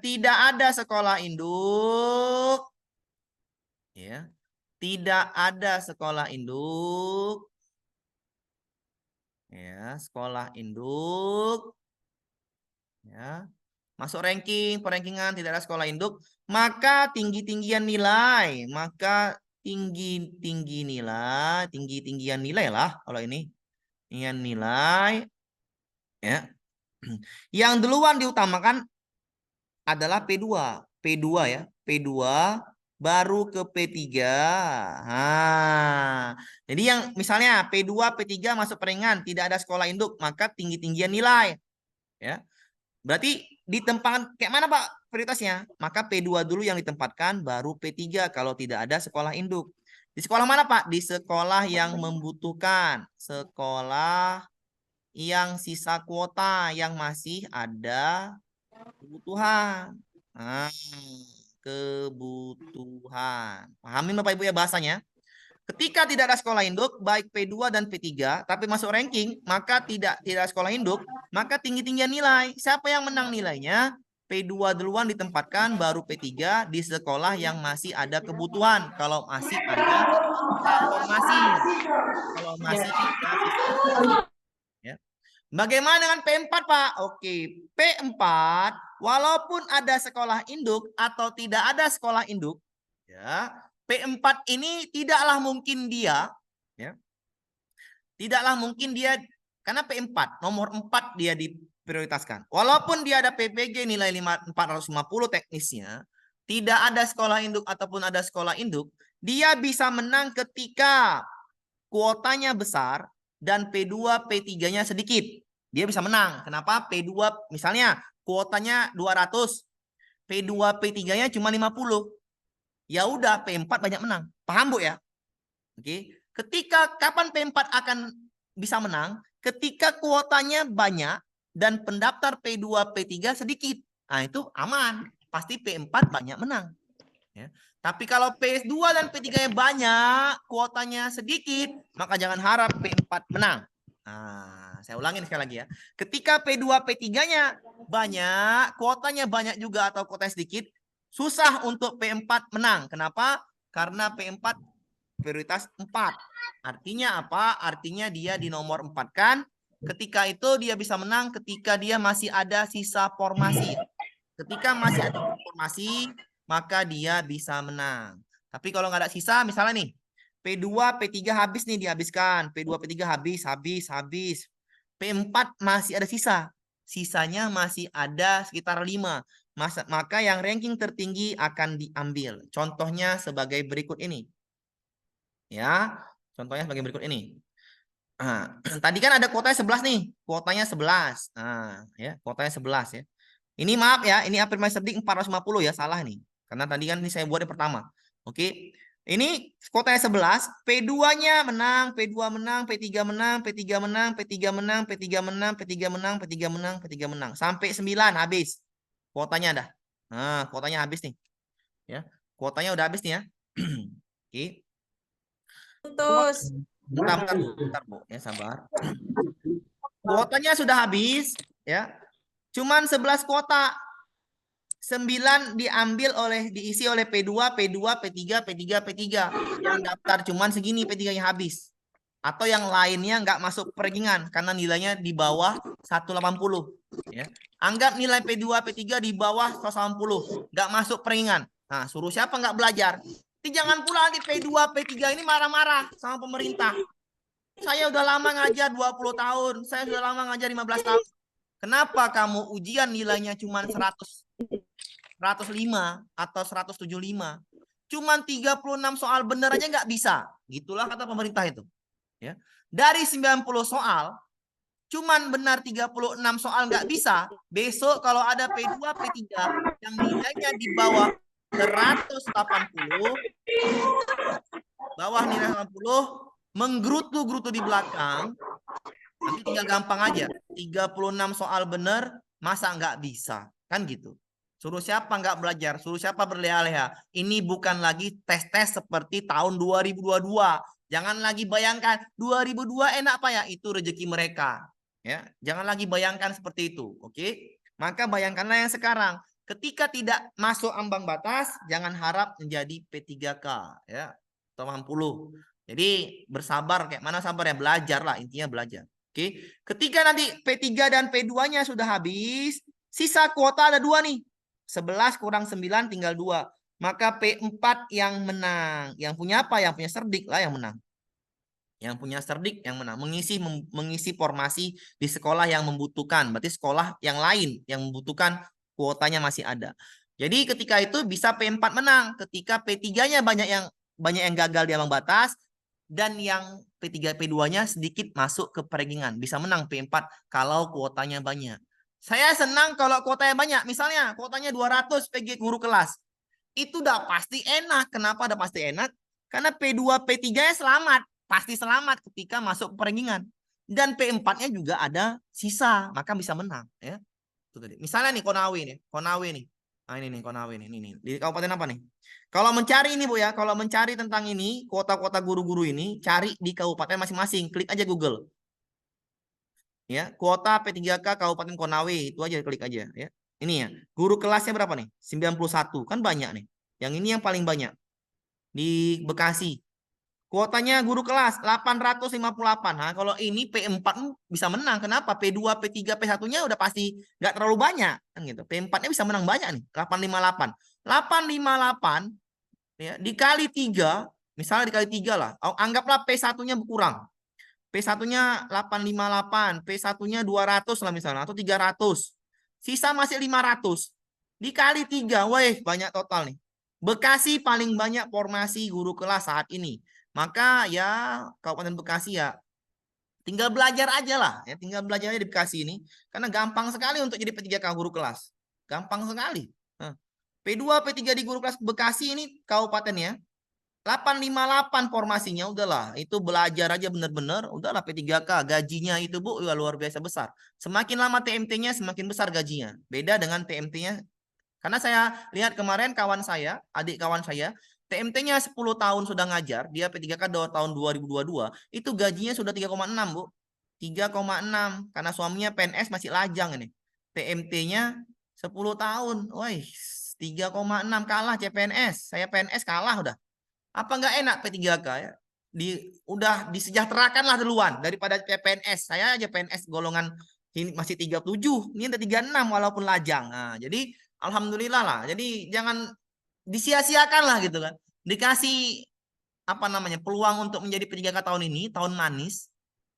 Speaker 1: tidak ada sekolah induk, ya, tidak ada sekolah induk, ya, sekolah induk, ya. Masuk ranking, perankingan tidak ada sekolah induk, maka tinggi-tinggian nilai, tinggi-tinggian nilai lah kalau ini. Nilai ya. Yang duluan diutamakan adalah P2. P2 ya, P2 baru ke P3. Nah, jadi yang misalnya P2, P3 masuk perankingan, tidak ada sekolah induk, maka tinggi-tinggian nilai. Ya. Berarti ditempatkan kayak mana Pak prioritasnya? Maka P2 dulu yang ditempatkan, baru P3 kalau tidak ada sekolah induk. Di sekolah mana Pak? Di sekolah yang membutuhkan. Sekolah yang sisa kuota, yang masih ada kebutuhan. Nah, kebutuhan. Pahamin Bapak Ibu ya bahasanya? Ketika tidak ada sekolah induk, baik P2 dan P3, tapi masuk ranking, maka tidak ada sekolah induk, maka tinggi-tinggian nilai. Siapa yang menang nilainya? P2 duluan ditempatkan, baru P3 di sekolah yang masih ada kebutuhan. Kalau masih ada formasi. Kalau masih ada ya. Bagaimana dengan P4, Pak? Oke, P4, walaupun ada sekolah induk atau tidak ada sekolah induk, ya, P4 ini tidaklah mungkin dia, ya, tidaklah mungkin dia, karena P4, nomor 4 dia diprioritaskan. Walaupun dia ada PPG nilai 450 teknisnya, tidak ada sekolah induk ataupun ada sekolah induk, dia bisa menang ketika kuotanya besar dan P2, P3-nya sedikit. Dia bisa menang. Kenapa? P2 misalnya kuotanya 200, P2, P3-nya cuma 50. Ya udah P4 banyak menang. Paham Bu ya? Oke. Ketika kapan P4 akan bisa menang? Ketika kuotanya banyak dan pendaftar P2, P3 sedikit. Nah, itu aman. Pasti P4 banyak menang. Ya. Tapi kalau P2 dan P3-nya banyak, kuotanya sedikit, maka jangan harap P4 menang. Nah, saya ulangin sekali lagi ya. Ketika P2, P3-nya banyak, kuotanya banyak juga atau kuotanya sedikit, susah untuk P4 menang. Kenapa? Karena P4 prioritas 4. Artinya apa? Artinya dia di nomor 4 kan. Ketika itu dia bisa menang ketika dia masih ada sisa formasi. Ketika masih ada formasi, maka dia bisa menang. Tapi kalau nggak ada sisa, misalnya nih, P2, P3 habis nih dihabiskan. P2, P3 habis. P4 masih ada sisa. Sisanya masih ada sekitar 5. Maka yang ranking tertinggi akan diambil. Contohnya sebagai berikut ini. Ya, contohnya sebagai berikut ini. Nah, tadi kan ada kuotanya 11 nih. Kuotanya 11. Nah, ya, kuotanya 11 ya. Ini maaf ya, ini afirmasi cerdik 450 ya, salah nih. Karena tadi kan ini saya buat yang pertama. Oke. Ini kuotanya 11, P2-nya menang, P2 menang, P3 menang, P3 menang, P3 menang, P3 menang, P3 menang, P3 menang, P3 menang. Sampai 9 habis. Kuotanya dah. Nah, kuotanya habis nih. Ya. Kuotanya udah habis nih ya. Oke.
Speaker 2: Putus.
Speaker 1: Bentar, Bu. Ya, sabar. Kuotanya sudah habis, ya. Cuman 11 kuota. 9 diisi oleh P2, P2, P3, P3, P3. Yang daftar cuman segini P3-nya habis. Atau yang lainnya nggak masuk perenggingan karena nilainya di bawah 180. Ya. Anggap nilai P2, P3 di bawah 180. Nggak masuk perenggingan. Nah, suruh siapa nggak belajar? Tapi jangan pula nanti P2, P3 ini marah-marah sama pemerintah. Saya udah lama ngajar 20 tahun. Saya sudah lama ngajar 15 tahun. Kenapa kamu ujian nilainya cuma 105 atau 175? Cuman 36 soal bener aja nggak bisa. Gitulah kata pemerintah itu. Ya. Dari 90 soal, cuman benar 36 soal nggak bisa. Besok kalau ada P2, P3 yang nilainya di bawah 180, bawah nilai 80, menggerutu-gerutu di belakang, nanti tinggal gampang aja. 36 soal benar, masa nggak bisa? Kan gitu. Suruh siapa nggak belajar? Suruh siapa berleha-leha? Ini bukan lagi tes-tes seperti tahun 2022. Jangan lagi bayangkan 2002 enak Pak ya? Itu rezeki mereka. Ya, jangan lagi bayangkan seperti itu. Oke? Maka bayangkanlah yang sekarang. Ketika tidak masuk ambang batas, jangan harap menjadi P3K ya. Atau 80. Jadi bersabar, kayak mana sabar ya? Belajar lah, intinya belajar. Oke. Ketika nanti P3 dan P2-nya sudah habis, sisa kuota ada 2 nih. 11 kurang 9 tinggal 2. Maka P4 yang menang. Yang punya apa? Yang punya cerdik lah yang menang. Yang punya cerdik yang menang. Mengisi formasi di sekolah yang membutuhkan. Berarti sekolah yang lain yang membutuhkan kuotanya masih ada. Jadi ketika itu bisa P4 menang. Ketika P3-nya banyak yang gagal di ambang batas, dan yang P3 P2-nya sedikit masuk ke perenggingan. Bisa menang P4 kalau kuotanya banyak. Saya senang kalau kuotanya banyak. Misalnya kuotanya 200 PG guru kelas. Itu udah pasti enak. Kenapa udah pasti enak? Karena P2 P3-nya selamat. Pasti selamat ketika masuk perenggingan. Dan P4-nya juga ada sisa. Maka bisa menang. Ya. Itu tadi. Misalnya nih Konawe nih. Konawe nih. Nah ini nih Konawe nih. Ini. Di kabupaten apa nih? Kalau mencari ini Bu ya, kalau mencari tentang ini, kota-kota guru-guru ini, cari di kabupaten masing-masing. Klik aja Google. Ya, kuota P3K Kabupaten Konawe, itu aja klik aja ya. Ini ya. Guru kelasnya berapa nih? 91. Kan banyak nih. Yang ini yang paling banyak. Di Bekasi. Kuotanya guru kelas 858. Nah, kalau ini P4 bisa menang. Kenapa? P2, P3, P1-nya udah pasti nggak terlalu banyak kan gitu. P4-nya bisa menang banyak nih, 858. 858 ya, dikali 3, misalnya dikali 3 lah. Anggaplah P1-nya berkurang. P1-nya 858, P1-nya 200 lah misalnya atau 300. Sisa masih 500. Dikali 3, weh, banyak total nih. Bekasi paling banyak formasi guru kelas saat ini. Maka ya Kabupaten Bekasi ya tinggal belajar aja lah. Ya, tinggal belajar aja di Bekasi ini. Karena gampang sekali untuk jadi P3K guru kelas. Gampang sekali. P2, P3 di guru kelas Bekasi ini kabupatennya 858 formasinya udahlah. Itu belajar aja bener-bener. Udahlah P3K. Gajinya itu Bu ya, luar biasa besar. Semakin lama TMT-nya semakin besar gajinya. Beda dengan TMT-nya. Karena saya lihat kemarin kawan saya, adik kawan saya, TMT-nya 10 tahun sudah ngajar, dia P3K tahun 2022, itu gajinya sudah 3,6 Bu. 3,6 karena suaminya PNS masih lajang ini. TMT-nya 10 tahun. Woi, 3,6 kalah CPNS. Saya PNS kalah udah. Apa nggak enak P3K ya? Udah disejahterakan lah duluan daripada PNS. Saya aja PNS golongan ini masih 37, ini ada 36 walaupun lajang. Nah, jadi alhamdulillah lah. Jadi jangan disia-siakan lah gitu kan. Dikasih apa namanya peluang untuk menjadi P3K tahun ini, tahun manis.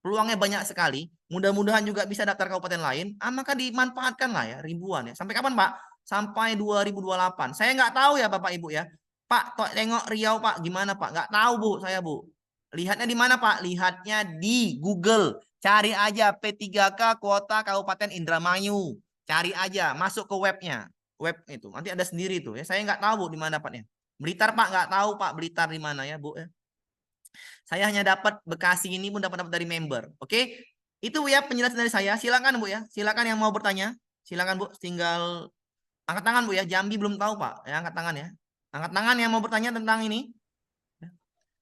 Speaker 1: Peluangnya banyak sekali. Mudah-mudahan juga bisa daftar kabupaten lain. Maka dimanfaatkan lah ya ribuan ya. Sampai kapan Pak? Sampai 2028. Saya nggak tahu ya Bapak Ibu ya. Pak, tengok Riau Pak, gimana Pak? Nggak tahu Bu, saya Bu. Lihatnya di mana Pak? Lihatnya di Google. Cari aja P3K Kuota Kabupaten Indramayu. Cari aja, masuk ke webnya. Web itu, nanti ada sendiri tuh ya. Saya nggak tahu Bu di mana dapatnya. Blitar Pak, nggak tahu Pak Blitar di mana ya Bu ya. Saya hanya dapat Bekasi ini pun dapat dari member. Oke? Itu Bu ya penjelasan dari saya. Silakan Bu ya. Silakan yang mau bertanya. Silakan Bu, tinggal angkat tangan Bu ya. Jambi belum tahu Pak. Ya, angkat tangan ya. Angkat tangan yang mau bertanya tentang ini.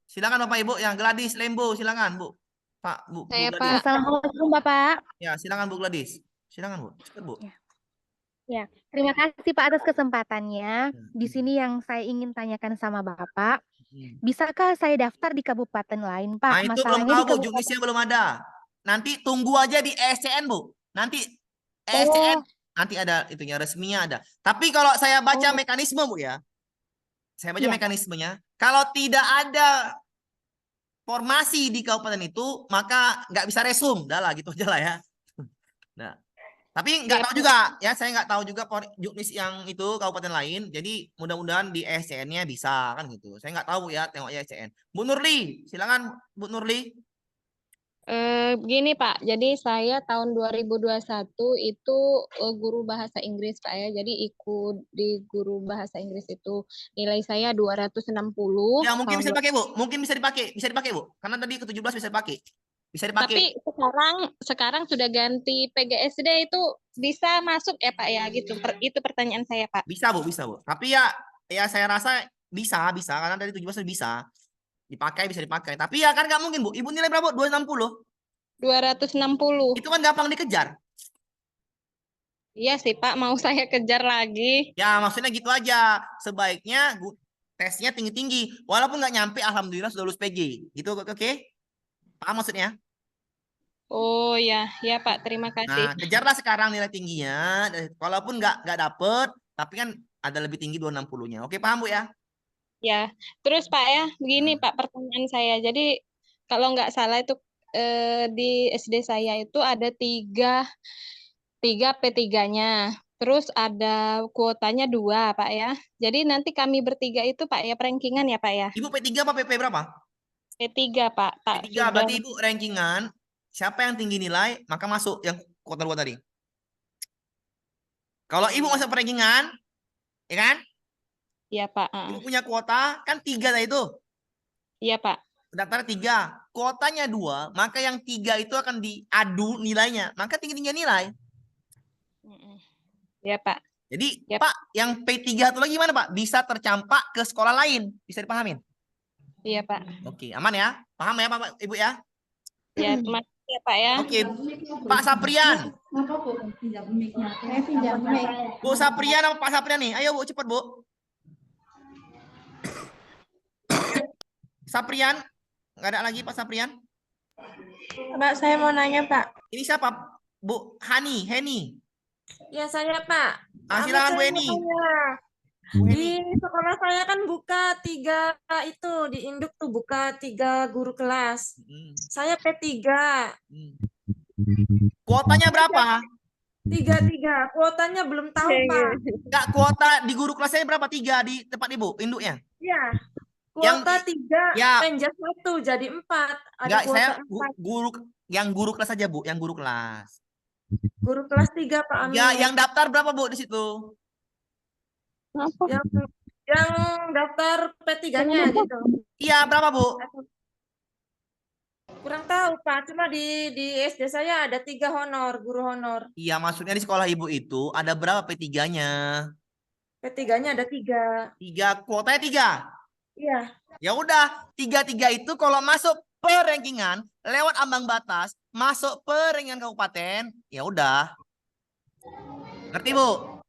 Speaker 1: Silakan Bapak Ibu yang Gladys Lembo, silakan Bu. Pak, Bu, Bu
Speaker 2: Saya,
Speaker 1: Gladys.
Speaker 2: Pak.
Speaker 4: Assalamualaikum Bapak.
Speaker 1: Ya, silakan Bu Gladys. Silakan Bu. Cepat, Bu.
Speaker 4: Ya.
Speaker 5: Ya, terima kasih Pak atas kesempatannya. Di
Speaker 1: Hmm.
Speaker 5: sini yang saya ingin tanyakan sama Bapak,
Speaker 1: Hmm.
Speaker 5: bisakah saya daftar di kabupaten lain, Pak?
Speaker 1: Nah, itu belum
Speaker 5: Masalahnya
Speaker 1: tahu,
Speaker 5: di
Speaker 1: Bu.
Speaker 5: kabupaten.
Speaker 1: Juknisnya belum ada. Nanti tunggu aja di ESCN, Bu. Nanti ESCN
Speaker 5: Oh,
Speaker 1: nanti ada itunya, resminya ada. Tapi kalau saya baca
Speaker 5: oh,
Speaker 1: mekanisme, Bu ya. Saya baca
Speaker 5: iya.
Speaker 1: mekanismenya. Kalau tidak ada formasi di kabupaten itu, maka nggak bisa resum. Udah lah, gitu aja lah ya. Nah, tapi nggak
Speaker 5: Ya,
Speaker 1: tahu juga ya. Saya nggak tahu juga juknis yang itu kabupaten lain. Jadi mudah-mudahan di ESCN-nya bisa kan gitu. Saya nggak tahu ya, tengok ESCN. Bu Nurli, silakan Bu Nurli.
Speaker 2: Begini Pak, jadi saya tahun 2021 itu guru bahasa Inggris Pak ya. Jadi ikut di guru bahasa Inggris itu nilai saya 260
Speaker 1: Ya mungkin
Speaker 2: tahun
Speaker 1: bisa dipakai Bu, mungkin bisa dipakai Bu, karena tadi ke-17 bisa dipakai, bisa dipakai.
Speaker 2: Tapi sekarang sudah ganti PGSD itu bisa masuk ya Pak ya gitu. Itu pertanyaan saya Pak.
Speaker 1: Bisa Bu. Tapi ya saya rasa bisa karena dari 17 bisa dipakai. Tapi ya kan nggak mungkin Bu. Ibu nilai berapa Bu? 260.
Speaker 2: 260.
Speaker 1: Itu kan gampang dikejar.
Speaker 2: Iya sih Pak, mau saya kejar lagi.
Speaker 1: Ya maksudnya gitu aja. Sebaiknya tesnya tinggi-tinggi. Walaupun nggak nyampe, alhamdulillah sudah lulus PG. Gitu oke? Paham maksudnya?
Speaker 2: Oh ya, ya Pak, terima kasih.
Speaker 1: Nah, kejarlah sekarang nilai tingginya. Walaupun nggak dapet, tapi kan ada lebih tinggi 260-nya. Oke, paham Bu ya?
Speaker 2: Ya, terus Pak ya, begini
Speaker 1: Nah,
Speaker 2: Pak pertanyaan saya. Jadi kalau nggak salah itu di SD saya itu ada tiga P3-nya. Terus ada kuotanya 2 Pak ya. Jadi nanti kami bertiga itu Pak ya rankingan ya Pak ya.
Speaker 1: Ibu P3 apa PP berapa?
Speaker 2: P3 Pak. Tak
Speaker 1: P3
Speaker 2: sudah.
Speaker 1: berarti Ibu rankingan. Siapa yang tinggi nilai, maka masuk yang kuota 2 tadi. Kalau Ibu masuk rankingan, ya kan?
Speaker 2: Iya Pak.
Speaker 1: Ibu punya kuota, kan 3 tadi itu.
Speaker 2: Iya Pak.
Speaker 1: Daftar 3. Kuotanya 2, maka yang 3 itu akan diadu nilainya. Maka tinggi-tinggi nilai.
Speaker 2: Mm-mm. Iya Pak.
Speaker 1: Jadi,
Speaker 2: Yap.
Speaker 1: Pak, yang P3 itu lagi gimana Pak? Bisa tercampak ke sekolah lain. Bisa dipahamin?
Speaker 2: Iya Pak.
Speaker 1: Oke, aman ya? Paham ya Pak, Ibu ya?
Speaker 2: Ya, terima kasih ya Pak ya.
Speaker 1: Oke, Pak Saprian. Bu Saprian apa Pak Saprian nih? Ayo Bu, cepet Bu. Saprian, nggak ada lagi Pak Saprian?
Speaker 4: Mbak, saya mau nanya, Pak.
Speaker 1: Ini siapa? Bu Heni.
Speaker 2: Ya saya Pak.
Speaker 1: Silakan Bu
Speaker 2: Saya mau
Speaker 1: Heni.
Speaker 2: tanya.
Speaker 1: Bu
Speaker 2: Di
Speaker 1: Heni.
Speaker 2: sekolah saya kan buka 3 itu di induk tuh buka 3 guru kelas. Saya P3.
Speaker 1: Kuotanya berapa?
Speaker 2: 3 kuotanya belum tahu Pak.
Speaker 1: Enggak, kuota di guru kelasnya berapa? 3 di tempat Ibu, induknya.
Speaker 2: Iya.
Speaker 1: Yang-
Speaker 2: Kuota 3,
Speaker 1: ya.
Speaker 2: penjas 1 jadi 4. Ada
Speaker 1: Enggak,
Speaker 2: kuota
Speaker 1: saya
Speaker 2: 4.
Speaker 1: guru kelas aja Bu, yang guru kelas.
Speaker 2: Guru kelas 3 Pak Amin.
Speaker 1: Ya, yang daftar berapa Bu di situ?
Speaker 2: Yang daftar P3-nya gitu.
Speaker 1: Iya, berapa Bu?
Speaker 2: Kurang tahu Pak, cuma di SD saya ada 3 honor, guru honor.
Speaker 1: Iya, maksudnya di sekolah Ibu itu ada berapa P3-nya?
Speaker 2: P3-nya ada 3.
Speaker 1: 3, kuotanya 3.
Speaker 2: Iya.
Speaker 1: Ya udah, 3 itu kalau masuk per rankingan lewat ambang batas, masuk per rankingan kabupaten, ya udah. Ngerti Bu?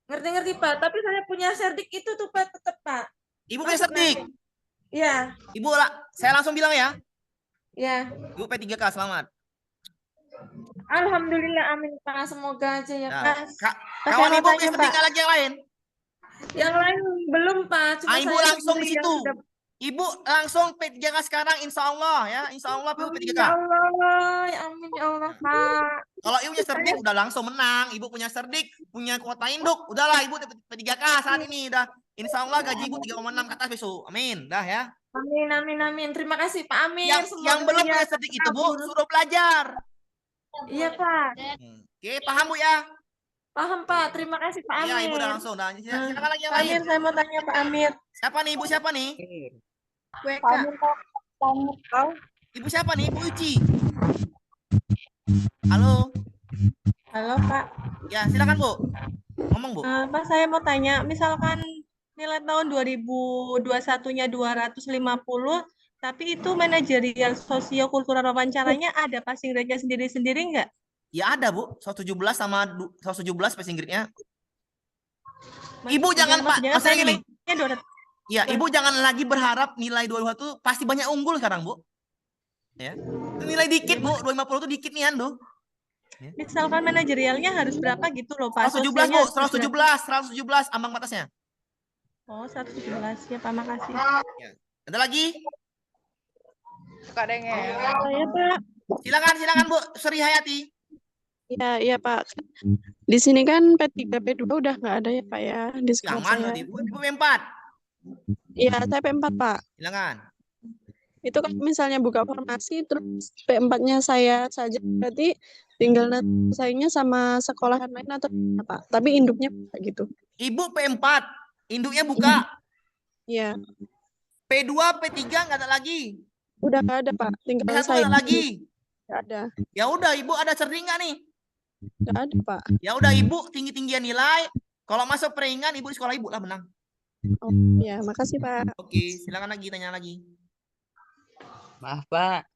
Speaker 2: Ngerti Pak, tapi saya punya serdik itu tuh Pak, tetap Pak.
Speaker 1: Ibu punya
Speaker 2: Masuk
Speaker 1: serdik.
Speaker 2: nanti. Iya.
Speaker 1: Ibu saya langsung bilang ya.
Speaker 2: Ya.
Speaker 1: Ibu P3K, selamat.
Speaker 2: Alhamdulillah, amin Pak. Semoga aja ya
Speaker 1: Nah,
Speaker 2: Pak.
Speaker 1: kawan
Speaker 4: mau
Speaker 1: Ibu punya
Speaker 4: tanya,
Speaker 1: serdik
Speaker 4: Pak.
Speaker 1: lagi yang lain?
Speaker 2: Yang lain belum Pak. Cuma
Speaker 1: Ibu
Speaker 2: saya
Speaker 1: langsung di
Speaker 2: sendiri yang
Speaker 1: situ.
Speaker 2: sudah-
Speaker 1: Ibu langsung P3K sekarang, insya Allah ya. Insya Allah Ibu
Speaker 2: Amin
Speaker 1: P3K.
Speaker 2: ya Allah, ya amin ya Allah Pak.
Speaker 1: Kalau Ibu punya serdik udah langsung menang. Ibu punya serdik, punya kuota induk, udahlah Ibu P3K saat ini udah. Insya Allah gaji Ibu 3,6 ke atas besok. Amin, dah ya.
Speaker 2: Amin. Terima kasih Pak Amin.
Speaker 1: Yang
Speaker 2: Semoga
Speaker 1: belum
Speaker 2: ya
Speaker 1: punya serdik itu Bu,
Speaker 2: kabul.
Speaker 1: suruh belajar.
Speaker 2: Iya Pak.
Speaker 1: Oke, paham Bu ya?
Speaker 2: Paham Pak. Terima kasih Pak
Speaker 1: Iya,
Speaker 2: Amin.
Speaker 1: Ibu udah langsung. Nah, silakan lagi yang
Speaker 4: Pak
Speaker 1: lain.
Speaker 4: Amir, saya mau tanya Pak Amir.
Speaker 1: Siapa nih Ibu, siapa nih?
Speaker 4: WK.
Speaker 1: Ibu siapa nih? Bu Uci. Halo.
Speaker 4: Halo, Pak.
Speaker 1: Ya, silakan Bu. Ngomong Bu.
Speaker 4: Pak, saya mau tanya, misalkan nilai tahun 2021-nya 250, tapi itu manajerial sosiokultural wawancaranya ada passing grade-nya sendiri-sendiri nggak?
Speaker 1: Ya ada Bu, 117 sama 117 passing grade-nya. Ibu jangan, Pak.
Speaker 4: Jangan
Speaker 1: Maksudnya gini.
Speaker 4: nilainya 200.
Speaker 1: Ya, Ibu jangan lagi berharap nilai 22 itu pasti banyak unggul sekarang, Bu. Ya. Itu nilai dikit, Bu. 250 itu dikit nih, Ando.
Speaker 4: Misalkan manajerialnya harus berapa gitu loh, Pak.
Speaker 1: 117,
Speaker 4: Sosialnya
Speaker 1: Bu.
Speaker 4: harus berapa?
Speaker 1: 117 ambang batasnya.
Speaker 4: Oh, 117 ya, Pak. Makasih.
Speaker 1: Ya. Ada lagi?
Speaker 6: Saya Pak,
Speaker 1: Silakan Bu Sri Hayati.
Speaker 6: iya Pak. Di sini kan P3, P2 udah nggak ada ya Pak ya di sekolah
Speaker 1: Jangan
Speaker 6: saya.
Speaker 1: berarti, Bu. Ibu P4.
Speaker 6: Iya, saya P4 Pak.
Speaker 1: Silakan.
Speaker 6: Itu kan misalnya buka formasi terus P4-nya saya saja, berarti tinggal nanti saingnya sama sekolahan lain atau apa? Tapi induknya Pak gitu.
Speaker 1: Ibu P4. Induknya buka.
Speaker 6: Iya,
Speaker 1: P2, P3 nggak ada lagi.
Speaker 6: udah nggak ada Pak. Tinggal
Speaker 1: P1
Speaker 6: saya
Speaker 1: ada lagi.
Speaker 6: nggak ada,
Speaker 1: Ya udah, Ibu ada cerdik nggak nih?
Speaker 6: nggak ada Pak.
Speaker 1: Ya udah, Ibu tinggi-tinggian nilai. Kalau masuk peringan, Ibu di sekolah Ibu lah menang.
Speaker 6: Oh, ya makasih Pak.
Speaker 1: Oke, silakan lagi, tanya lagi.
Speaker 3: Maaf, Pak.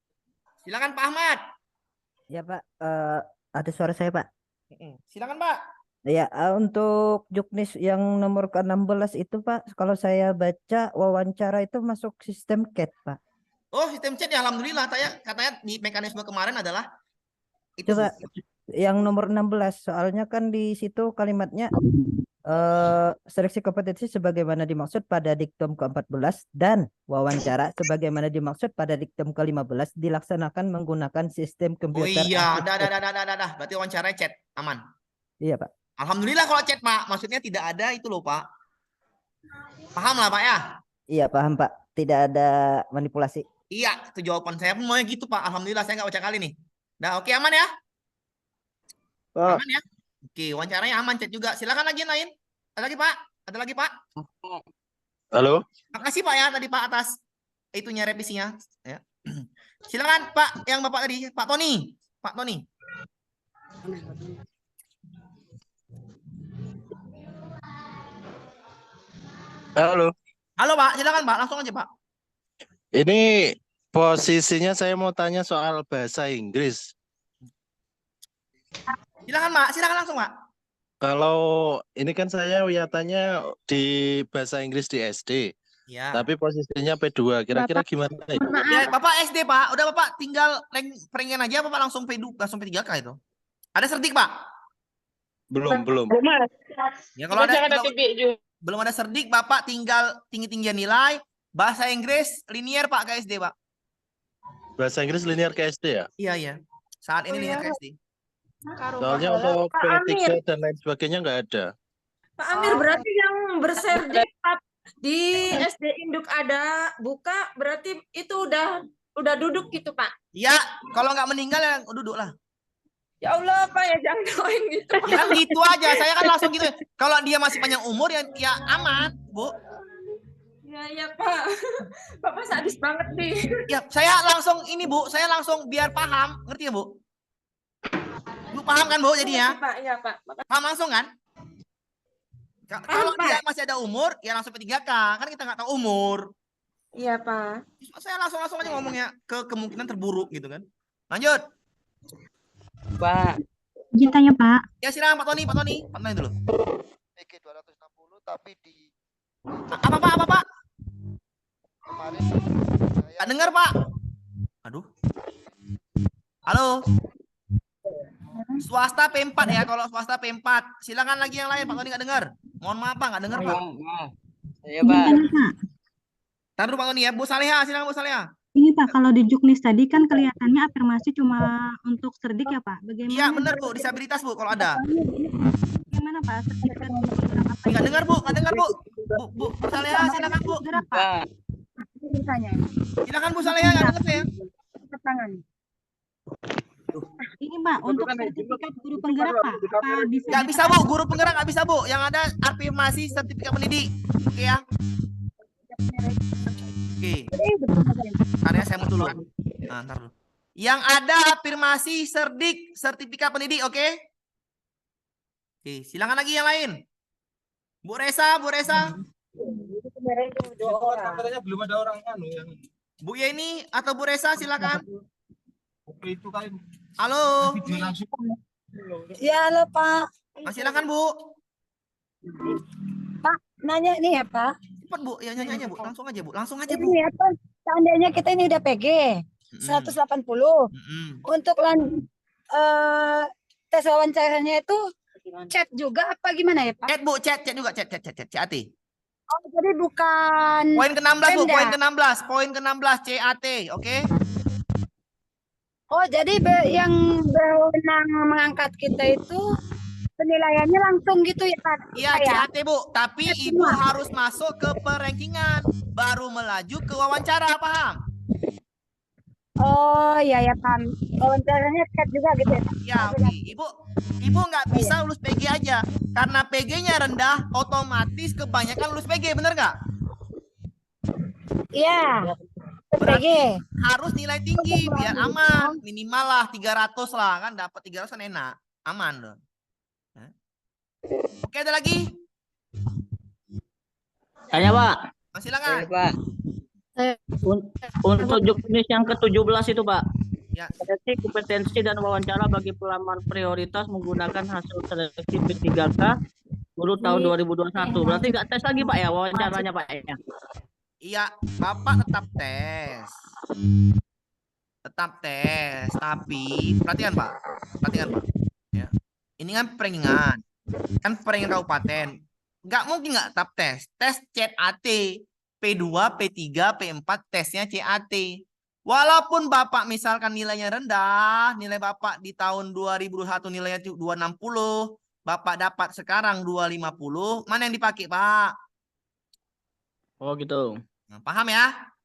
Speaker 1: Silakan Pak Ahmad.
Speaker 7: Ya Pak, ada suara saya Pak.
Speaker 1: Silakan Pak.
Speaker 7: Ya, untuk juknis yang nomor ke-16 itu Pak, kalau saya baca wawancara itu masuk sistem CAT Pak.
Speaker 1: Oh, sistem chat ya, alhamdulillah. Katanya di mekanisme kemarin adalah itu.
Speaker 7: Coba yang nomor 16, soalnya kan di situ kalimatnya seleksi kompetensi sebagaimana dimaksud pada diktum ke-14 dan wawancara sebagaimana dimaksud pada diktum ke-15 dilaksanakan menggunakan sistem
Speaker 1: Oh
Speaker 7: komputer.
Speaker 1: iya, dah. Berarti wawancara chat aman.
Speaker 7: Iya Pak.
Speaker 1: Alhamdulillah kalau chat Pak, maksudnya tidak ada itu loh Pak. Paham lah Pak ya?
Speaker 7: Iya paham Pak, tidak ada manipulasi.
Speaker 1: Iya, itu jawaban saya pun maunya gitu Pak. Alhamdulillah saya nggak baca kali nih. Nah, oke aman ya?
Speaker 3: Pak.
Speaker 1: Aman ya? Oke, wawancaranya aman, chat juga. Silakan lagi yang lain. Ada lagi Pak? Ada lagi Pak?
Speaker 8: Halo,
Speaker 1: Makasih Pak ya tadi Pak atas itunya revisinya. Ya. Silakan Pak yang Bapak tadi, Pak Tony. Pak Tony.
Speaker 8: halo.
Speaker 1: Halo Pak, silakan Pak, langsung aja Pak.
Speaker 8: Ini posisinya saya mau tanya soal bahasa Inggris.
Speaker 1: Silakan Pak, silakan langsung Pak.
Speaker 8: Kalau ini kan saya wiyatannya di bahasa Inggris di SD,
Speaker 1: Ya.
Speaker 8: tapi posisinya P2. Kira-kira gimana?
Speaker 1: Ya, Bapak SD Pak, udah Bapak tinggal peringan aja Bapak langsung P2, langsung P3K itu. Ada serdik Pak?
Speaker 8: Belum.
Speaker 1: Ya kalau belum ada serdik Bapak tinggal tinggi-tinggian nilai bahasa Inggris linear Pak ke SD Pak.
Speaker 8: Bahasa Inggris linear ke SD ya?
Speaker 1: Iya. Saat ini linear ke SD.
Speaker 8: Soalnya untuk P3 dan lain sebagainya nggak ada.
Speaker 9: Pak Amir, berarti yang bersertifikat di SD Induk ada buka, berarti itu udah duduk gitu, Pak.
Speaker 1: Iya, kalau nggak meninggal ya duduk lah.
Speaker 9: Ya Allah, Pak, ya jangan doain gitu.
Speaker 1: Ya kan gitu aja, saya kan langsung gitu. Kalau dia masih panjang umur ya aman, Bu.
Speaker 9: Ya, Pak. Bapak sadis banget nih.
Speaker 1: Ya, saya langsung ini Bu, saya langsung biar paham, ngerti ya Bu? Bu paham kan Bu jadinya?
Speaker 9: Pak, iya, Pak.
Speaker 1: Paham langsung kan? Kalau dia masih ada umur, ya langsung P3K. Kan kita nggak tahu umur.
Speaker 9: Iya, Pak.
Speaker 1: Saya langsung aja ngomongnya ke kemungkinan terburuk gitu kan. Lanjut.
Speaker 3: Pak.
Speaker 5: Izin tanya Pak.
Speaker 1: Ya silakan Pak Tony dulu.
Speaker 10: PG 260 tapi di
Speaker 1: Apa Pak?
Speaker 10: kemarin
Speaker 1: Nggak dengar Pak. Aduh. Halo. Swasta P4 ya, kalau swasta P4. Silakan lagi yang lain, Pak Tony nggak dengar. Mohon maaf Pak, nggak dengar Pak.
Speaker 3: Saya Pak.
Speaker 1: Tahan dulu Pak Tony ya. Bu Saleha, silakan Bu Saleha.
Speaker 5: Ini Pak, kalau di juknis tadi kan kelihatannya afirmasi cuma untuk serdik ya Pak. Bagaimana?
Speaker 1: Iya benar Bu, disabilitas Bu kalau ada.
Speaker 5: Bagaimana Pak? Sertifikat apa?
Speaker 1: Nggak dengar Bu. Bu Saleha, silakan Bu.
Speaker 3: Pak.
Speaker 1: Silakan Bu Saleha, nggak dengar saya.
Speaker 5: Ini Pak, untuk sertifikat guru penggerak Pak, apa bisa?
Speaker 1: Nggak bisa Bu, guru penggerak nggak bisa Bu. Yang ada afirmasi sertifikat pendidik. Oke ya. Oke. Ntar ya, saya mau dulu. Nah, ntar dulu. Yang ada afirmasi sertifikat pendidik, oke? Oke, silakan lagi yang lain. Bu Resa.
Speaker 8: Belum ada orang yang
Speaker 1: Bu Yeni atau Bu Resa, silakan.
Speaker 8: itu kan.
Speaker 1: Halo.
Speaker 9: Ya, halo, Pak.
Speaker 1: Silakan Bu.
Speaker 11: nanya nih ya Pak.
Speaker 1: Cepat Bu, ya nyanyi aja Bu, langsung aja Bu, langsung aja Bu.
Speaker 11: Ini ya Pak, seandainya kita ini udah PG
Speaker 1: Mm-mm.
Speaker 11: 180
Speaker 1: Mm-mm.
Speaker 11: untuk tes wawancaranya itu chat juga apa gimana ya Pak?
Speaker 1: Chat Bu, chat juga, chat. CAT.
Speaker 11: Oh, jadi bukan
Speaker 1: Poin ke-16 Bu,
Speaker 11: Pemda.
Speaker 1: poin ke-16, CAT, oke?
Speaker 11: Oh, jadi yang berwenang mengangkat kita itu penilaiannya langsung gitu ya Pak?
Speaker 1: Iya, CAT Bu, tapi Ibu harus masuk ke perankingan, baru melaju ke wawancara, paham?
Speaker 11: Oh, iya ya Pak. Wawancaranya chat juga gitu ya Pak?
Speaker 1: Ya, oke. Ibu nggak bisa lulus PG aja, karena PG-nya rendah, otomatis kebanyakan lulus PG, bener nggak?
Speaker 11: Iya.
Speaker 1: Berarti harus nilai tinggi biar aman, minimal lah 300 lah kan, dapat 300 kan enak, aman dong. Oke, ada lagi?
Speaker 12: Tanya Pak,
Speaker 1: Silakan.
Speaker 3: Pak.
Speaker 12: untuk juknis yang ke-17 itu Pak,
Speaker 1: Ya.
Speaker 12: seleksi kompetensi dan wawancara bagi pelamar prioritas menggunakan hasil seleksi P3K guru tahun 2021. Berarti nggak tes lagi Pak ya wawancaranya Pak ya?
Speaker 1: Iya, Bapak tetap tes. Tapi perhatikan Pak. Ya. Ini kan perankingan. Kan perankingan kabupaten. Nggak mungkin nggak tetap tes. Tes CAT. P2, P3, P4 tesnya CAT. Walaupun Bapak misalkan nilainya rendah, nilai Bapak di tahun 2021 nilainya 260, Bapak dapat sekarang 250, mana yang dipakai Pak?
Speaker 12: Oh gitu.
Speaker 1: Nah, paham ya?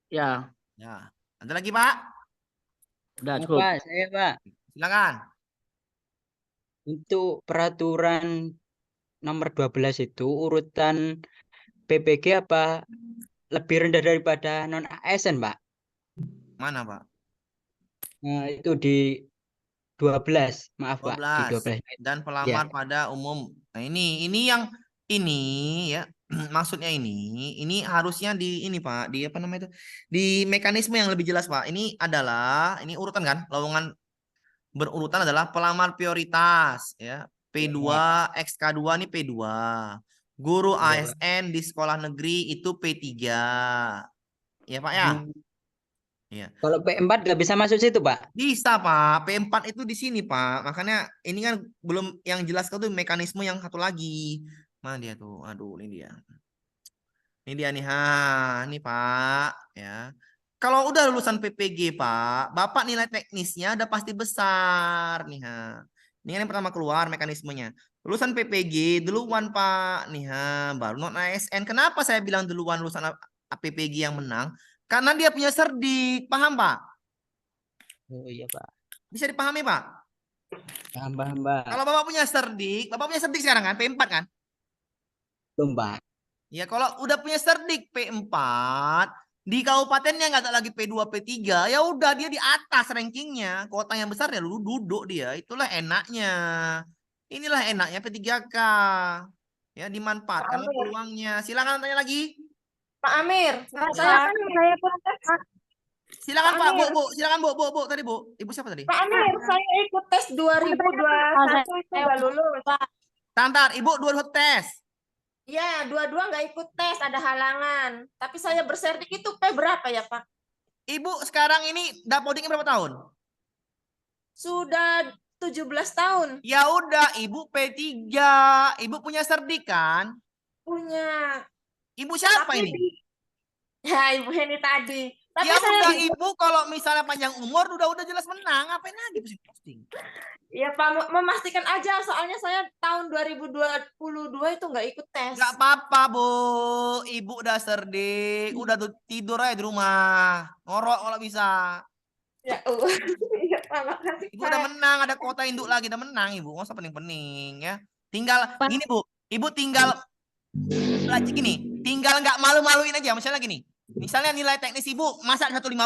Speaker 12: Ya.
Speaker 1: Ya. Ada lagi Pak?
Speaker 12: Udah
Speaker 3: Ya,
Speaker 12: cukup.
Speaker 3: Pak, saya Pak.
Speaker 1: Silakan.
Speaker 3: Untuk peraturan nomor 12 itu urutan PPG apa lebih rendah daripada non ASN, Pak?
Speaker 1: Mana Pak?
Speaker 3: Nah, itu di 12, maaf Pak, di
Speaker 1: 12.
Speaker 3: 12.
Speaker 1: Dan pelamar pada umum. Nah, ini yang ini ya. Maksudnya ini harusnya di ini Pak, di apa namanya itu? Di mekanisme yang lebih jelas Pak. Ini adalah ini urutan kan? Lowongan berurutan adalah pelamar prioritas ya. P2, XK2 ini P2. Guru ASN di sekolah negeri itu P3. Ya Pak ya? Iya.
Speaker 3: Kalau P4 nggak bisa masuk situ, Pak?
Speaker 1: Bisa Pak, P4 itu di sini Pak. Makanya ini kan belum yang jelas tuh mekanisme yang satu lagi. Mana dia tuh? Aduh, ini dia. Ini dia nih, ini Pak, ya. Kalau udah lulusan PPG Pak, Bapak nilai teknisnya udah pasti besar nih, Ini kan yang pertama keluar mekanismenya. Lulusan PPG duluan Pak, nih, baru non ASN. Kenapa saya bilang duluan lulusan PPG yang menang? Karena dia punya serdik, paham Pak?
Speaker 3: Oh iya Pak.
Speaker 1: Bisa dipahami Pak?
Speaker 3: Paham, Pak.
Speaker 1: Kalau Bapak punya serdik sekarang kan, P4 kan?
Speaker 3: Belum Pak.
Speaker 1: Ya kalau udah punya serdik P4, di kabupatennya nggak ada lagi P2, P3, ya udah dia di atas rankingnya. Kota yang besar ya duduk dia, itulah enaknya. Inilah enaknya P3K. Ya dimanfaatkan peluangnya. Silakan tanya lagi.
Speaker 9: Pak Amir,
Speaker 11: saya protes Pak.
Speaker 1: Silakan
Speaker 9: Pak
Speaker 1: Pak,
Speaker 9: Amir.
Speaker 1: Bu. Silakan Bu. Tadi Bu. Ibu siapa tadi?
Speaker 9: Pak Amir, saya ikut tes 2021 itu nggak lulus.
Speaker 1: Tantar, Ibu 2 tes.
Speaker 9: Iya, dua-dua nggak ikut tes, ada halangan. Tapi saya berserdik itu P berapa ya Pak?
Speaker 1: Ibu sekarang ini dapodiknya berapa tahun?
Speaker 9: Sudah 17 tahun.
Speaker 1: Ya udah, Ibu P3. Ibu punya serdik kan?
Speaker 9: Punya.
Speaker 1: Ibu siapa
Speaker 9: Tapi
Speaker 1: ini?
Speaker 9: Ya, Ibu Heni tadi. Tapi
Speaker 1: Ya
Speaker 9: saya
Speaker 1: udah Ibu kalau misalnya panjang umur udah jelas menang, ngapain lagi posting?
Speaker 9: Ya Pak, memastikan aja soalnya saya tahun 2022 itu nggak ikut tes.
Speaker 1: Gak apa-apa Bu, Ibu udah serdik, udah tidur aja di rumah, ngorok kalau bisa.
Speaker 9: Ya, ya Pak, makasih
Speaker 1: Ibu
Speaker 9: Pak.
Speaker 1: udah menang, ada kuota induk lagi, udah menang Ibu, nggak usah pening-pening ya. Tinggal gini Bu, Ibu tinggal belajar gini, tinggal nggak malu-maluin aja, misalnya gini. Misalnya nilai teknis Ibu masa 150,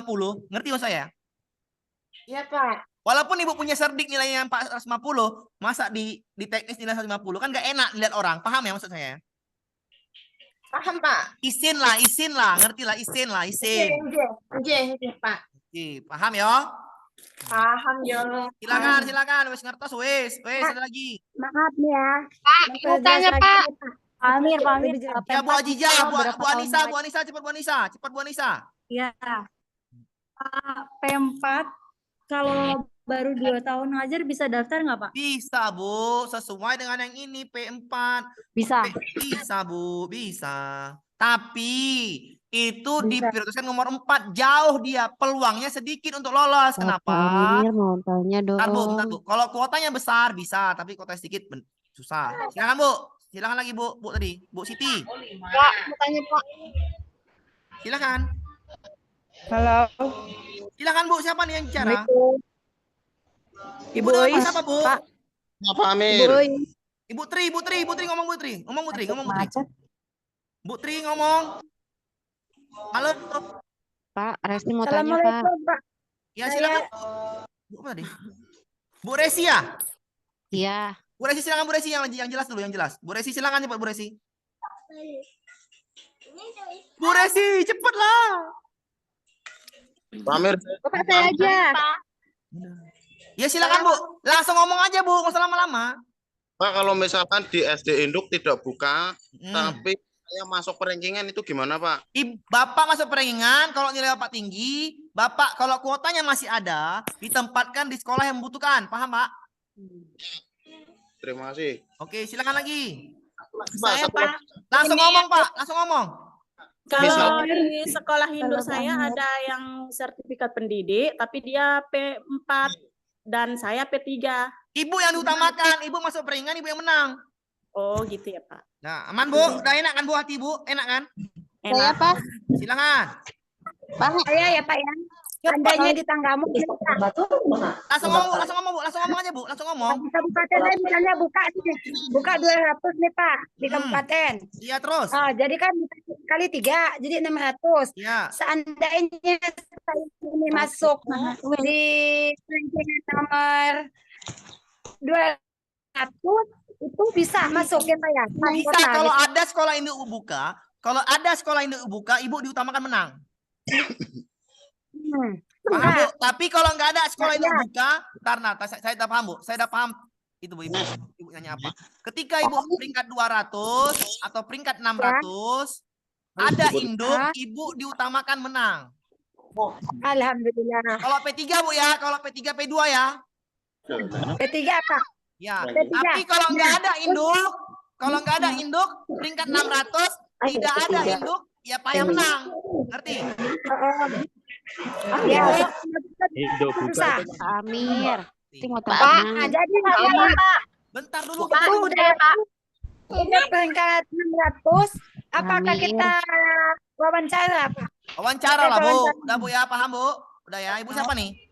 Speaker 1: ngerti maksud saya?
Speaker 9: Iya Pak.
Speaker 1: Walaupun Ibu punya serdik nilainya 450, masa di teknis nilai 150 kan gak enak dilihat orang. Paham ya maksud saya?
Speaker 9: Paham Pak.
Speaker 1: Isin lah, ngerti lah, isin.
Speaker 9: Oke, Pak.
Speaker 1: Oke, paham ya?
Speaker 9: Paham ya.
Speaker 1: Silakan, wes ngertos wes ada lagi.
Speaker 11: Maaf nih ya.
Speaker 2: Pak, mau tanya Pak.
Speaker 11: Amir, Pak Amir.
Speaker 7: Lebih jelas.
Speaker 1: Ya Bu
Speaker 11: P4
Speaker 1: Ajijah,
Speaker 11: itu
Speaker 1: Bu
Speaker 11: berapa tahun
Speaker 1: Anissa,
Speaker 11: lagi?
Speaker 1: Bu Anissa, cepat Bu Anissa, cepat Bu Anissa.
Speaker 11: Ya, P4 kalau baru 2 tahun ngajar bisa daftar nggak, Pak?
Speaker 1: Bisa Bu, sesuai dengan yang ini P4.
Speaker 11: Bisa.
Speaker 1: Bisa Bu, bisa. Tapi itu
Speaker 11: Bisa.
Speaker 1: diprioritaskan nomor 4, jauh dia, peluangnya sedikit untuk lolos. Kenapa?
Speaker 13: Amir mau tanya
Speaker 1: Bentar Bu, bentar
Speaker 13: dong.
Speaker 1: Bu. Kalau kuotanya besar bisa, tapi kuotanya sedikit susah. Silakan Bu. Silakan lagi Bu. Bu tadi, Bu Siti.
Speaker 11: Pak, mau tanya, Pak.
Speaker 1: Silakan.
Speaker 11: Halo.
Speaker 1: Silakan Bu, siapa nih yang bicara?
Speaker 11: Ibu
Speaker 1: nama
Speaker 11: Ois,
Speaker 1: siapa Bu?
Speaker 11: Pak.
Speaker 10: Apa
Speaker 11: Ibu
Speaker 10: Amir?
Speaker 11: Ois.
Speaker 1: Ibu Tri ngomong Bu Tri. Ngomong Bu Tri, ngomong Bu Tri. Bu Tri ngomong. Halo.
Speaker 13: Pak, Resti mau tanya, Pak.
Speaker 11: Assalamualaikum, Pak.
Speaker 1: Ya silakan. Bu apa tadi? Bu Resi ya?
Speaker 13: Iya.
Speaker 1: Bu Resi silakan Bu Resi yang jelas dulu, yang jelas. Bu Resi silakan cepat Bu Resi. Bu Resi, cepatlah.
Speaker 10: Pak Amir,
Speaker 11: Bapak saya aja.
Speaker 1: Ya silakan Bu. Langsung ngomong aja Bu, nggak usah lama-lama.
Speaker 10: Pak, kalau misalkan di SD Induk tidak buka,
Speaker 1: Hmm.
Speaker 10: tapi saya masuk perankingan itu gimana Pak?
Speaker 1: Bapak masuk perankingan, kalau nilai Bapak tinggi, Bapak kalau kuotanya masih ada, ditempatkan di sekolah yang membutuhkan. Paham Pak?
Speaker 10: Terima kasih.
Speaker 1: Oke, silakan lagi.
Speaker 9: Saya Pak,
Speaker 1: Langsung
Speaker 9: ini
Speaker 1: ngomong Pak, langsung ngomong.
Speaker 9: kalau di sekolah induk saya ada yang sertifikat pendidik, tapi dia P4 dan saya P3.
Speaker 1: Ibu yang diutamakan, Ibu masuk perankingan, Ibu yang menang.
Speaker 9: Oh gitu ya Pak.
Speaker 1: Nah, aman Bu? Udah enak kan Bu hati Bu? Enak kan?
Speaker 11: Saya, Pak.
Speaker 1: Silakan.
Speaker 11: Pak, saya ya, Pak ya. Andainya di tanggamu
Speaker 1: Langsung ngomong, langsung ngomong Bu, langsung ngomong aja Bu, langsung ngomong.
Speaker 11: di kabupaten lain misalnya buka 200 nih Pak di kabupaten.
Speaker 1: Iya terus.
Speaker 11: Oh, jadi kan kali 3 jadi 600.
Speaker 1: Iya.
Speaker 11: Seandainya saya ini masuk di ranking nomor 200 itu bisa masuk ya Pak ya?
Speaker 1: Bisa kalau ada sekolah induk buka, kalau ada sekolah induk buka, Ibu diutamakan menang. Paham Bu? Tapi kalau nggak ada sekolah induk buka, karena saya udah paham Bu, saya udah paham itu Bu Ibu. Ibu nanya apa? Ketika Ibu peringkat 200 atau peringkat 600, ada induk, Ibu diutamakan menang.
Speaker 11: Alhamdulillah.
Speaker 1: Kalau P3 Bu ya, kalau P3 P2 ya.
Speaker 11: P3 Pak.
Speaker 1: Ya,
Speaker 11: P3.
Speaker 1: tapi kalau nggak ada induk, peringkat 600 tidak ada induk, ya payah menang. Ngerti?
Speaker 11: Ya.
Speaker 13: Induk buka. Amir. Tengok
Speaker 11: Pak, jadi Pak.
Speaker 1: Bentar dulu.
Speaker 11: Itu udah Pak. Udah peringkat 600. Apakah
Speaker 13: Amir.
Speaker 11: kita wawancara Pak?
Speaker 1: Wawancara lah Bu. Udah Bu ya, paham Bu? Udah ya, Ibu siapa nih?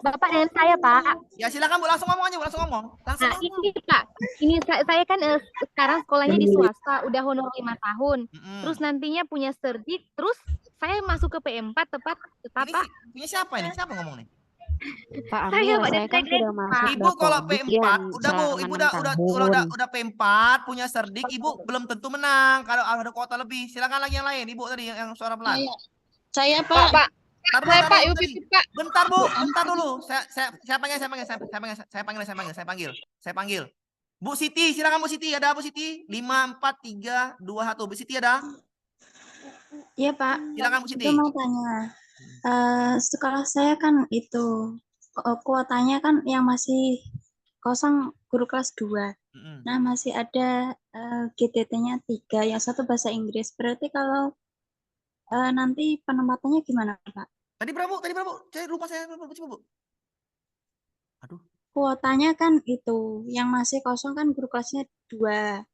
Speaker 14: Bapak dengan saya, Pak.
Speaker 1: Ya silakan Bu, langsung ngomong aja Bu, langsung ngomong. Langsung
Speaker 14: Nah, ini Pak, ini saya kan sekarang sekolahnya di swasta, udah honor 5 tahun. Terus nantinya punya serdik, terus saya masuk ke P4 tepat Pak.
Speaker 1: Punya siapa ini? Siapa ngomong nih?
Speaker 13: Pak
Speaker 14: Saya,
Speaker 13: Amir,
Speaker 14: Pak,
Speaker 13: saya
Speaker 14: dan
Speaker 13: kan
Speaker 14: saya
Speaker 13: sudah masuk
Speaker 1: Ibu kalau
Speaker 13: Dapodik
Speaker 1: P4,
Speaker 13: yang
Speaker 1: udah Bu,
Speaker 13: selama
Speaker 1: Ibu
Speaker 13: 6 tahun.
Speaker 1: udah P4 punya serdik, Ibu belum tentu menang kalau ada kuota lebih. Silakan lagi yang lain, Ibu tadi yang suara pelan.
Speaker 6: Saya Pak.
Speaker 1: Bentar, Bu, bentar, Bu, tadi. Bentar Bu, bentar dulu. Saya panggil. Bu Siti, silakan Bu Siti. Ada Bu Siti? 5, 4, 3, 2, 1. Bu Siti ada?
Speaker 15: Iya Pak.
Speaker 1: Silakan Bu Siti.
Speaker 15: Itu mau tanya. Sekolah saya kan itu kuotanya kan yang masih kosong guru kelas 2. Nah, masih ada GTT-nya 3, yang satu bahasa Inggris. Berarti kalau nanti penempatannya gimana, Pak?
Speaker 1: Tadi berapa Bu? Saya lupa coba Bu. Aduh.
Speaker 15: Kuotanya kan itu, yang masih kosong kan guru kelasnya 2.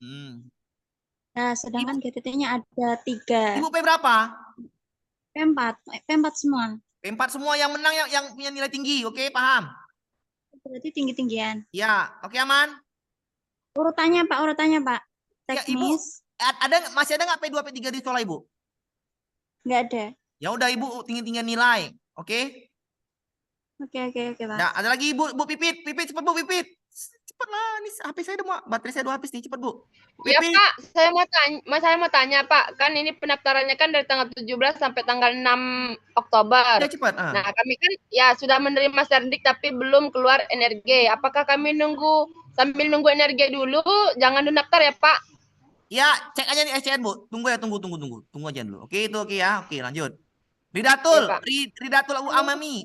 Speaker 15: Nah, sedangkan GTT-nya ada 3.
Speaker 1: Ibu P berapa?
Speaker 15: P4 semua.
Speaker 1: P4 semua yang menang yang punya nilai tinggi, oke paham?
Speaker 15: Berarti tinggi-tinggian.
Speaker 1: Ya, oke aman.
Speaker 15: Urutannya Pak.
Speaker 1: Ya, Ibu, masih ada nggak P2, P3 di sekolah Ibu?
Speaker 15: Nggak ada.
Speaker 1: Ya udah Ibu tinggi-tinggian nilai, oke?
Speaker 15: Oke Pak.
Speaker 1: Nah, ada lagi Bu Pipit cepat Bu Pipit. Cepat lah, ini HP saya udah baterai saya udah habis nih, cepat Bu.
Speaker 16: Ya
Speaker 1: Pipit.
Speaker 16: Pak, saya mau tanya Pak, kan ini pendaftarannya kan dari tanggal 17 sampai tanggal 6 Oktober.
Speaker 1: Ya cepat.
Speaker 16: Nah, kami kan ya sudah menerima serdik tapi belum keluar NRG. Apakah kami sambil nunggu NRG dulu, jangan daftar ya Pak?
Speaker 1: Ya, cek aja nih SCN, Bu. Tunggu ya, tunggu aja dulu. Oke, itu oke ya. Oke, lanjut. Ridatul,
Speaker 16: Iya, Pak.
Speaker 1: Ridatul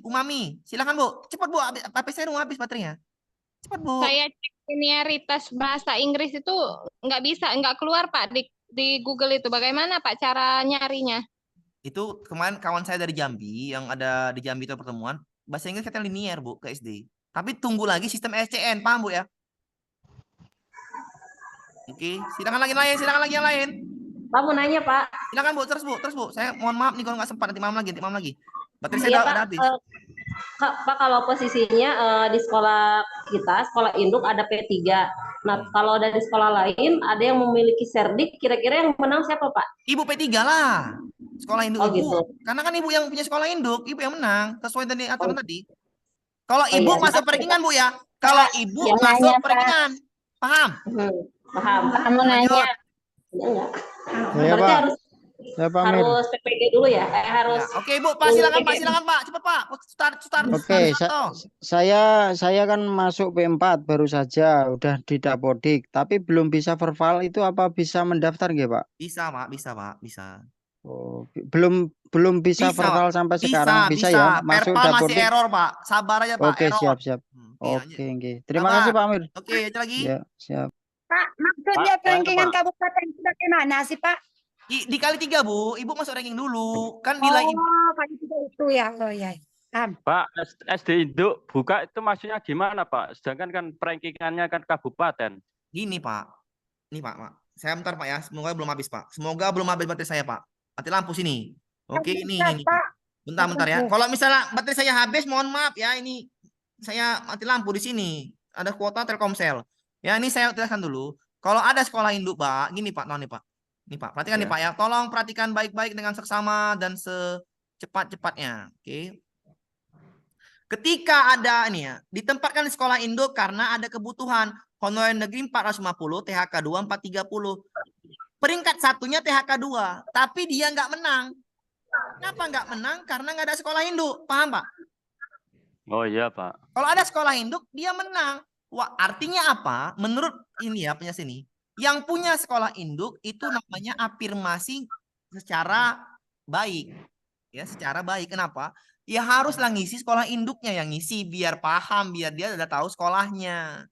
Speaker 1: Umami. Silakan, Bu. Cepat, Bu. HP saya udah habis baterainya. Cepat, Bu.
Speaker 2: Saya cek senioritas bahasa Inggris itu nggak keluar Pak di Google itu. Bagaimana Pak cara nyarinya?
Speaker 1: Itu kemarin kawan saya dari Jambi yang ada di Jambi itu pertemuan, bahasa Inggris katanya linier, Bu, ke SD. Tapi tunggu lagi sistem SCN, paham, Bu ya? Oke, silakan lagi yang lain.
Speaker 9: Pak mau nanya Pak.
Speaker 1: Silakan, Bu, terus Bu. Saya mohon maaf nih kalau nggak sempat, nanti malam lagi. Baterai saya
Speaker 9: Iya
Speaker 1: udah
Speaker 9: Pak.
Speaker 1: habis.
Speaker 9: Pak kalau posisinya di sekolah kita, sekolah induk ada P3. Nah, kalau dari sekolah lain ada yang memiliki serdik, kira-kira yang menang siapa Pak?
Speaker 1: Ibu P3 lah. Sekolah induk Ibu.
Speaker 9: Gitu.
Speaker 1: Karena kan Ibu yang punya sekolah induk, Ibu yang menang sesuai tadi aturan tadi. Kalau
Speaker 9: Oh,
Speaker 1: Ibu
Speaker 9: iya.
Speaker 1: masuk perekingan, Bu ya. Kalau Ibu
Speaker 9: Yang
Speaker 1: masuk
Speaker 9: nanya, Pak.
Speaker 1: perekingan. Paham?
Speaker 9: Paham.
Speaker 2: Mau nanya.
Speaker 9: Enggak.
Speaker 17: Saya,
Speaker 9: Berarti
Speaker 17: Pak. Saya pamit.
Speaker 9: harus PPG dulu ya? Harus.
Speaker 1: Ya. Oke, Bu, Pak, silakan Pak. Cepat, Pak. Start.
Speaker 17: Oke, saya kan masuk P4 baru saja, udah di Dapodik, tapi belum bisa verbal, itu apa bisa mendaftar nggak, Pak?
Speaker 1: Bisa, Pak. Bisa.
Speaker 17: Oh, belum bisa verbal sampai sekarang, bisa ya? Masuk
Speaker 1: Verbal masih
Speaker 17: Dapodik.
Speaker 1: error, Pak. Sabar aja, Pak.
Speaker 17: Oke,
Speaker 1: Error.
Speaker 17: siap. Oke, oke. Terima
Speaker 1: Sabar.
Speaker 17: kasih, Pak Amir.
Speaker 1: Oke, ada lagi.
Speaker 17: Ya, siap.
Speaker 11: Pak, maksudnya
Speaker 17: Pak,
Speaker 11: rankingan
Speaker 17: Pak.
Speaker 11: kabupaten itu bagaimana sih Pak?
Speaker 1: Dikali 3, Bu. Ibu masuk ranking dulu. Kan nilai Ibu.
Speaker 11: kali itu ya. Oh ya. Paham.
Speaker 18: Pak, SD Induk buka itu maksudnya gimana, Pak? Sedangkan kan rankingannya kan kabupaten.
Speaker 1: Gini, Pak. Ini, Pak. Saya bentar, Pak ya. Semoga belum habis, Pak. Semoga belum habis baterai saya, Pak. Mati lampu sini. Oke, ini. Bentar ya. Kalau misalnya baterai saya habis, mohon maaf ya. Ini saya mati lampu di sini. Ada kuota Telkomsel. Ya, ini saya jelaskan dulu. Kalau ada sekolah induk, Pak. Gini, Pak. Nih, Pak. Nih, Pak. Perhatikan nih, Pak ya. Tolong perhatikan baik-baik dengan seksama dan secepat-cepatnya. Oke. Ketika ada ini ya, ditempatkan di sekolah induk karena ada kebutuhan honorer negeri 450, THK 2 430. Peringkat satunya THK 2, tapi dia nggak menang. Kenapa nggak menang? Karena nggak ada sekolah induk. Paham, Pak?
Speaker 18: Oh iya, Pak.
Speaker 1: Kalau ada sekolah induk, dia menang. Wah, artinya apa? Menurut ini ya, penjelasan ini, yang punya sekolah induk itu namanya afirmasi secara baik. Ya, secara baik. Kenapa? Ya haruslah ngisi sekolah induknya yang ngisi biar paham, biar dia udah tahu sekolahnya.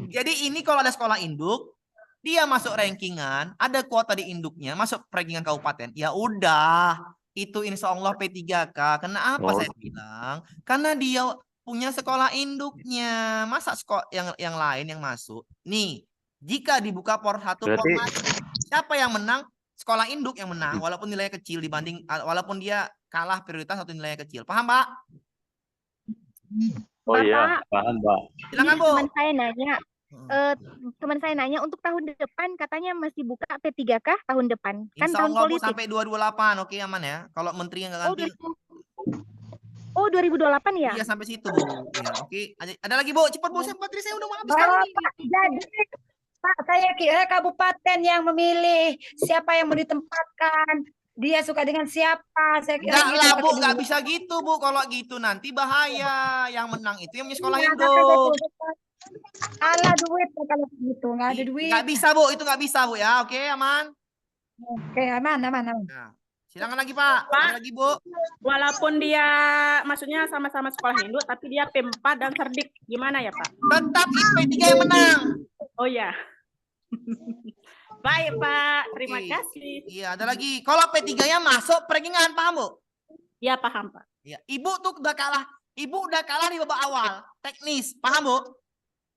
Speaker 1: Jadi ini kalau ada sekolah induk, dia masuk rankingan, ada kuota di induknya, masuk rankingan kabupaten. Ya udah, itu insya Allah P3K. Kenapa saya bilang? Karena dia punya sekolah induknya. Masa sekolah yang lain yang masuk? Nih, jika dibuka satu formasi, siapa yang menang? Sekolah induk yang menang, walaupun nilainya kecil dibanding, walaupun dia kalah prioritas atau nilainya kecil. Paham, Pak?
Speaker 18: Oh iya, paham, Pak.
Speaker 1: Silakan, Bu.
Speaker 14: Teman saya nanya untuk tahun depan katanya masih buka P3K tahun depan. Kan
Speaker 1: Insya
Speaker 14: tahun
Speaker 1: Allah, Bu,
Speaker 14: politik.
Speaker 1: sampai 2028. Oke, aman ya. Kalau menterinya nggak ganti.
Speaker 14: Oh, 2028 ya?
Speaker 1: Iya, sampai situ, Bu. Ya, oke. Ada lagi, Bu. Cepat, Bu. Baterai saya udah mau habis kali ini.
Speaker 11: Pak, jadi Pak, saya kira kabupaten yang memilih siapa yang mau ditempatkan. Dia suka dengan siapa. Saya kira
Speaker 1: Enggak
Speaker 11: gitu,
Speaker 1: lah, Bu.
Speaker 11: pakai
Speaker 1: Nggak
Speaker 11: dulu.
Speaker 1: bisa gitu, Bu. Kalau gitu nanti bahaya. Yang menang itu yang punya sekolah
Speaker 11: Iya,
Speaker 1: induk.
Speaker 11: Ala duit kalau gitu, nggak ada duit.
Speaker 1: Nggak bisa, Bu. Itu nggak bisa, Bu ya. Oke, aman.
Speaker 11: Oke, aman.
Speaker 1: Nah, silakan lagi, Pak. Ada lagi, Bu.
Speaker 19: Walaupun dia maksudnya sama-sama sekolah induk, tapi dia P4 dan serdik, gimana ya Pak?
Speaker 1: Tetap P3 yang menang.
Speaker 19: Oh ya. Baik Pak, terima
Speaker 1: Oke.
Speaker 19: kasih.
Speaker 1: Iya, ada lagi. Kalau P3-nya masuk perekingan, paham, Bu?
Speaker 19: Iya, paham Pak.
Speaker 1: Iya, Ibu tuh udah kalah. Ibu udah kalah di babak awal, teknis, paham, Bu?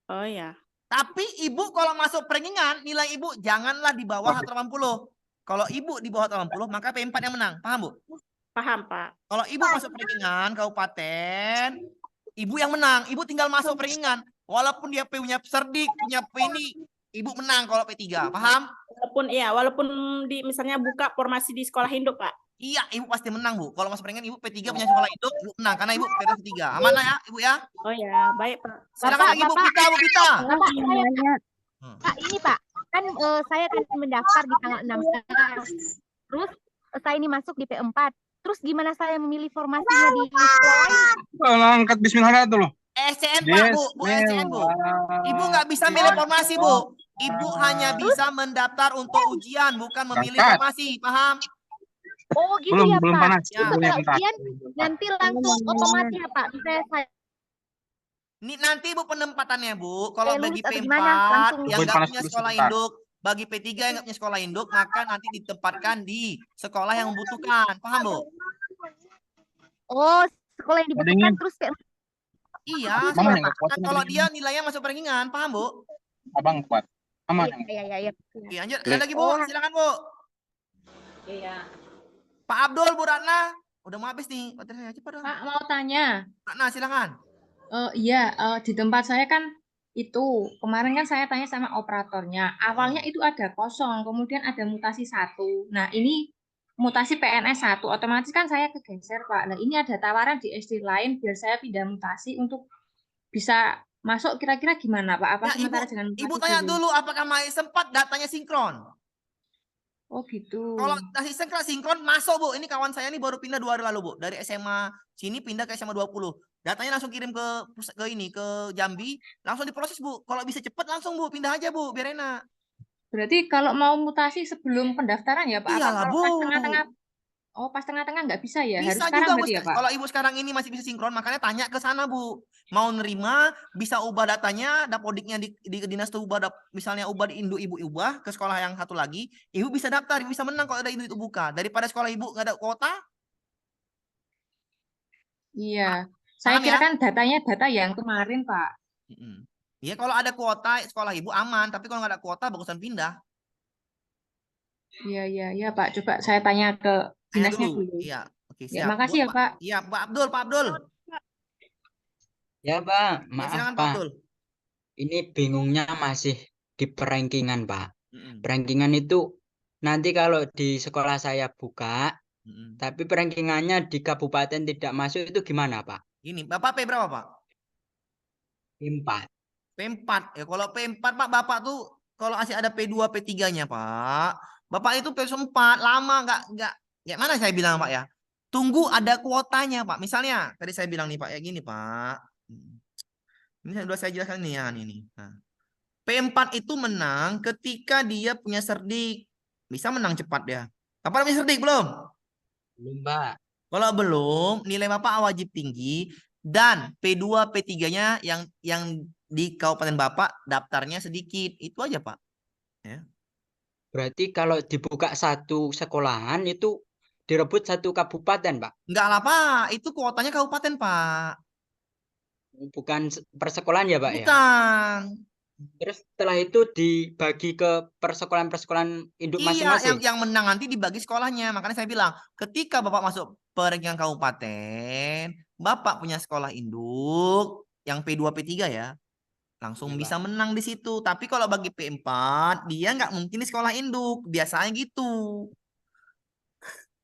Speaker 19: Oh ya.
Speaker 1: Tapi Ibu kalau masuk perekingan, nilai Ibu janganlah di bawah 80. Kalau Ibu di bawah 80, maka P4 yang menang, paham, Bu?
Speaker 19: Paham Pak.
Speaker 1: Kalau Ibu masuk perekingan kabupaten, Ibu yang menang. Ibu tinggal masuk perekingan. Walaupun dia punya serdik, punya ini, Ibu menang kalau P3, paham?
Speaker 19: Walaupun di misalnya buka formasi di sekolah induk, Pak.
Speaker 1: Iya, Ibu pasti menang, Bu. Kalau masuk perekingan, Ibu P3 punya sekolah induk, Ibu menang karena Ibu P3. Aman lah ya, Ibu ya?
Speaker 19: Oh ya, baik Pak.
Speaker 1: Silakan lagi, Bu Pita, Bu Pita.
Speaker 14: Bapak, Pak, ini Pak, kan saya akan mendaftar di tanggal 6. Terus saya ini masuk di P4. Terus gimana saya memilih formasinya di sekolah lain?
Speaker 17: Kalau angkat bismillah dulu.
Speaker 1: SCN, Pak, Bu. Bu SCN, Bu. Ibu nggak bisa milih formasi, Bu. Ibu hanya bisa mendaftar untuk ujian, bukan memilih formasi, paham?
Speaker 14: Oh gitu ya Pak.
Speaker 1: Ya.
Speaker 14: Terus setelah ujian nanti langsung otomatis ya Pak. Misalnya saya
Speaker 1: Ini nanti Bu penempatannya Bu. Kalau
Speaker 14: lulus
Speaker 1: bagi
Speaker 14: atau
Speaker 1: P4
Speaker 14: gimana? Langsung
Speaker 1: yang nggak punya sekolah induk, bagi P3 yang nggak punya sekolah induk, maka nanti ditempatkan di sekolah yang membutuhkan. Paham Bu?
Speaker 14: Oh, sekolah yang dibutuhkan terus kayak
Speaker 1: Iya,
Speaker 14: gitu ya, Pak.
Speaker 1: kalau dia nilainya masuk perenggingan, paham Bu?
Speaker 20: Abang kuat. Aman.
Speaker 14: Iya.
Speaker 1: Oke, lanjut. Ada lagi Bu, silakan Bu.
Speaker 21: Iya.
Speaker 1: Pak Abdul, Bu Ratna. Udah mau habis nih. Baterai cepat dong.
Speaker 21: Pak mau tanya.
Speaker 1: Ratna, silakan.
Speaker 21: Iya, di tempat saya kan itu kemarin kan saya tanya sama operatornya. Awalnya itu ada kosong, kemudian ada mutasi 1. Nah, ini mutasi PNS 1, otomatis kan saya kegeser, Pak. Nah, ini ada tawaran di SD lain biar saya pindah mutasi untuk bisa masuk, kira-kira gimana, Pak? Apa
Speaker 1: Ya,
Speaker 21: sementara dengan mutasi
Speaker 1: Ibu tanya
Speaker 21: dulu?
Speaker 1: dulu apakah masih sempat datanya sinkron.
Speaker 21: Oh gitu.
Speaker 1: Kalau masih sinkron masuk Bu. Ini kawan saya nih baru pindah 2 hari lalu Bu. Dari SMA sini pindah ke SMA 20. Datanya langsung kirim ke Jambi, langsung diproses Bu. Kalau bisa cepat langsung Bu, pindah aja Bu, biar enak.
Speaker 21: Berarti kalau mau mutasi sebelum pendaftaran ya Pak?
Speaker 1: Iyalah,
Speaker 21: Apa
Speaker 1: Bu.
Speaker 21: kalau pas tengah-tengah? Oh, pas tengah-tengah nggak bisa ya? Harus
Speaker 1: Bisa
Speaker 21: sekarang
Speaker 1: juga Bu.
Speaker 21: berarti ya Pak?
Speaker 1: Kalau Ibu sekarang ini masih bisa sinkron, makanya tanya ke sana Bu. Mau nerima, bisa ubah datanya, dapodiknya di dinas tuh ubah, misalnya ubah di induk Ibu ubah ke sekolah yang satu lagi, Ibu bisa daftar, Ibu bisa menang kalau ada induk itu buka. Daripada sekolah Ibu nggak ada kuota.
Speaker 21: Iya. Saya
Speaker 1: Paham
Speaker 21: kira
Speaker 1: ya?
Speaker 21: kan datanya data yang kemarin Pak.
Speaker 1: Iya, kalau ada kuota sekolah Ibu aman, tapi kalau nggak ada kuota bagusan pindah.
Speaker 21: Iya Pak. Coba saya tanya ke
Speaker 1: Tanya
Speaker 21: dinasnya
Speaker 1: dulu.
Speaker 21: dulu.
Speaker 1: Iya, oke
Speaker 21: Ya,
Speaker 1: siap.
Speaker 21: makasih ya Pak.
Speaker 1: Iya, Pak Abdul.
Speaker 3: Ya Pak,
Speaker 1: Ya,
Speaker 3: maaf
Speaker 1: silakan Pak
Speaker 3: Pak.
Speaker 1: Abdul.
Speaker 3: Ini bingungnya masih di perankingan Pak. Perankingan itu nanti kalau di sekolah saya buka, tapi perankingannya di kabupaten tidak masuk itu gimana Pak?
Speaker 1: Ini Bapak P berapa Pak?
Speaker 3: P4.
Speaker 1: P4. Ya kalau P4 Pak, Bapak tuh kalau masih ada P2, P3-nya Pak. Bapak itu P4 lama nggak mana saya bilang Pak ya. Tunggu ada kuotanya Pak. Misalnya tadi saya bilang nih Pak ya gini Pak. Ini sudah saya jelaskan nih ya ini. Nah, P4 itu menang ketika dia punya serdik. Bisa menang cepat ya. Bapak punya serdik belum?
Speaker 3: Belum Pak.
Speaker 1: Kalau belum, nilai Bapak wajib tinggi dan P2, P3-nya yang di kabupaten Bapak daftarnya sedikit. Itu aja, Pak. Ya.
Speaker 3: Berarti kalau dibuka satu sekolahan itu direbut satu kabupaten, Pak?
Speaker 1: Enggak lah, Pak. Itu kuotanya kabupaten, Pak.
Speaker 3: Bukan per sekolahan ya, Pak?
Speaker 1: Bukan.
Speaker 3: Ya? Terus setelah itu dibagi ke persekolahan-persekolahan induk masing-masing?
Speaker 1: Yang menang nanti dibagi sekolahnya. Makanya saya bilang, ketika Bapak masuk perankingan kabupaten, Bapak punya sekolah induk, yang P2, P3 ya, langsung bisa menang di situ. Tapi kalau bagi P4, dia nggak mungkin di sekolah induk. Biasanya gitu.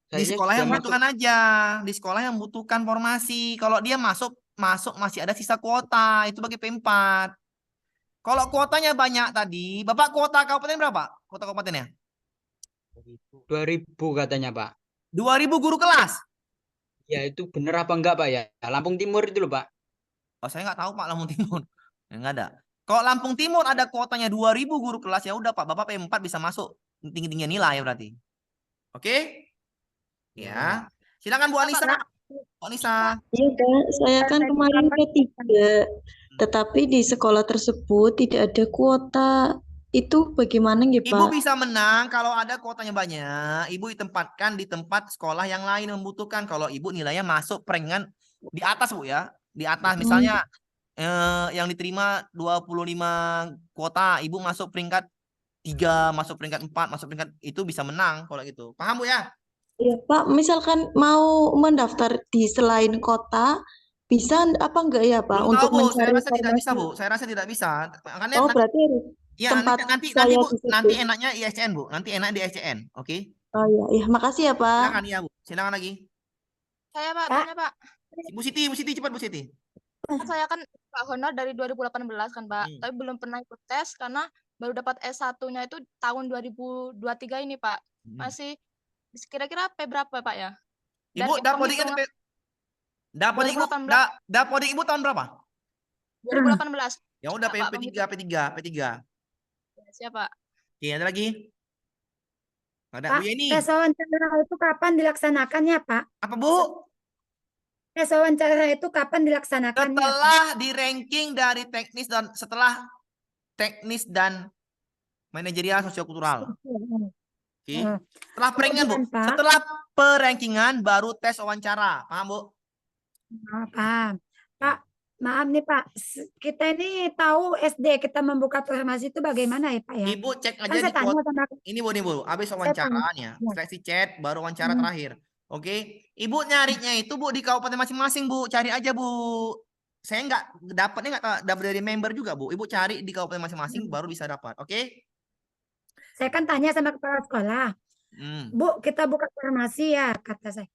Speaker 1: Di sekolah yang membutuhkan aja. Di sekolah yang membutuhkan formasi. Kalau dia masuk masih ada sisa kuota. Itu bagi P4. Kalau kuotanya banyak tadi, Bapak kuota kabupaten berapa? Kuota kabupatennya?
Speaker 3: 2.000 katanya, Pak.
Speaker 1: 2.000 guru kelas?
Speaker 3: Ya, itu benar apa enggak, Pak ya? Lampung Timur itu loh, Pak.
Speaker 1: Oh, saya nggak tahu, Pak, Lampung Timur. Enggak ada. Kalau Lampung Timur ada kuotanya 2.000 guru kelas, ya udah, Pak. Bapak P4 bisa masuk. Tinggi-tingginya nilai berarti. Oke? Ya. Silakan Bu Anissa. Bu Anissa.
Speaker 22: Iya, Kak. Saya kan kemarin P3. Tetapi di sekolah tersebut tidak ada kuota. Itu bagaimana nggih, Pak?
Speaker 1: Ibu bisa menang kalau ada kuotanya banyak. Ibu ditempatkan di tempat sekolah yang lain membutuhkan. Kalau ibu nilainya masuk perankingan di atas, Bu ya. Di atas misalnya yang diterima 25 kuota, ibu masuk peringkat 3, masuk peringkat 4, masuk peringkat itu bisa menang kalau gitu. Paham, Bu ya?
Speaker 22: Iya, Pak. Misalkan mau mendaftar di selain kota, bisa apa enggak ya, Pak?
Speaker 1: Belum
Speaker 22: Untuk
Speaker 1: tahu, Bu.
Speaker 22: mencari
Speaker 1: Saya rasa tidak bisa,
Speaker 22: informasi.
Speaker 1: Bu. Saya rasa tidak bisa. Makanya
Speaker 22: Oh, berarti harus
Speaker 1: ya,
Speaker 22: tempat
Speaker 1: nanti
Speaker 22: saya
Speaker 1: Bu,
Speaker 22: di situ.
Speaker 1: nanti enaknya ISCN, Bu. Nanti enak di ISCN, oke?
Speaker 22: Oh iya, iya. Makasih ya, Pak.
Speaker 1: Silakan ya, Bu. Silakan lagi.
Speaker 23: Saya Pak, tanya Pak.
Speaker 1: Bu Siti cepat Bu Siti.
Speaker 23: Saya kan Pak honor dari 2018 kan Pak, tapi belum pernah ikut tes karena baru dapat S1-nya itu tahun 2023 ini Pak. Masih kira-kira P berapa Pak ya?
Speaker 1: Ibu dapodik Ibu tahun berapa?
Speaker 23: 2018.
Speaker 1: Ya udah P3.
Speaker 23: Siap, Pak.
Speaker 1: Oke, ada lagi? Ada
Speaker 11: Pak,
Speaker 1: Bu Yeni.
Speaker 11: tes wawancara itu kapan dilaksanakannya, Pak?
Speaker 1: Apa Bu?
Speaker 11: Tes wawancara itu kapan dilaksanakannya, Pak?
Speaker 1: Setelah di ranking dari teknis dan setelah teknis dan manajerial sosiokultural. Oke. Setelah perankingan Bu.
Speaker 11: Kemudian, Pak.
Speaker 1: Setelah perankingan baru tes wawancara. Paham Bu?
Speaker 11: Paham. Pak, maaf nih Pak, kita ini tahu SD kita membuka formasi itu bagaimana ya Pak ya?
Speaker 1: Ibu cek
Speaker 11: Kan
Speaker 1: aja
Speaker 11: saya
Speaker 1: di
Speaker 11: tanya
Speaker 1: kuota.
Speaker 11: sama
Speaker 1: Ini Bu, habis
Speaker 11: saya
Speaker 1: wawancaranya,
Speaker 11: tanya.
Speaker 1: seleksi chat, baru wawancara
Speaker 11: Hmm.
Speaker 1: terakhir. Oke, Ibu nyarinya itu Bu di kabupaten masing-masing Bu, cari aja Bu. Saya nggak dapat dari member juga Bu. Ibu cari di kabupaten masing-masing baru bisa dapat. Oke?
Speaker 11: Saya kan tanya sama kepala sekolah, Bu, kita buka formasi ya, kata saya.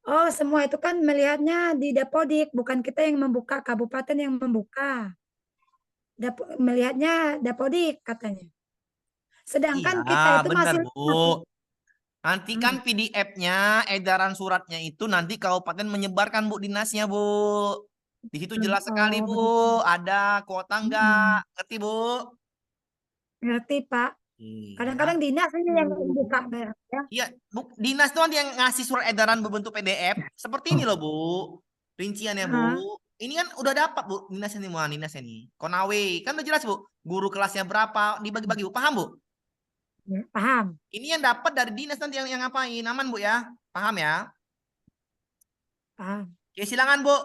Speaker 11: Oh, semua itu kan melihatnya di Dapodik, bukan kita yang membuka, kabupaten yang membuka. Melihatnya Dapodik katanya. Sedangkan kita
Speaker 1: Iya,
Speaker 11: itu
Speaker 1: benar
Speaker 11: masih
Speaker 1: Bu. Nanti kan PDF-nya, edaran suratnya itu nanti kabupaten menyebarkan Bu dinasnya Bu. Di situ jelas sekali Bu, ada kuota enggak? Ngerti Bu?
Speaker 11: ngerti Pak. Kadang-kadang dinas ini yang buka ya.
Speaker 1: Iya, Bu, dinas tuh nanti yang ngasih surat edaran berbentuk PDF. Seperti ini loh Bu, rinciannya Bu. Ini kan udah dapat Bu, dinasnya nih. Konawe, kan udah jelas Bu. Guru kelasnya berapa, dibagi-bagi Bu. Paham Bu?
Speaker 11: Paham.
Speaker 1: Ini yang dapat dari dinas nanti yang ngapain. Aman Bu ya? Paham ya?
Speaker 11: Paham.
Speaker 1: Oke, silakan Bu.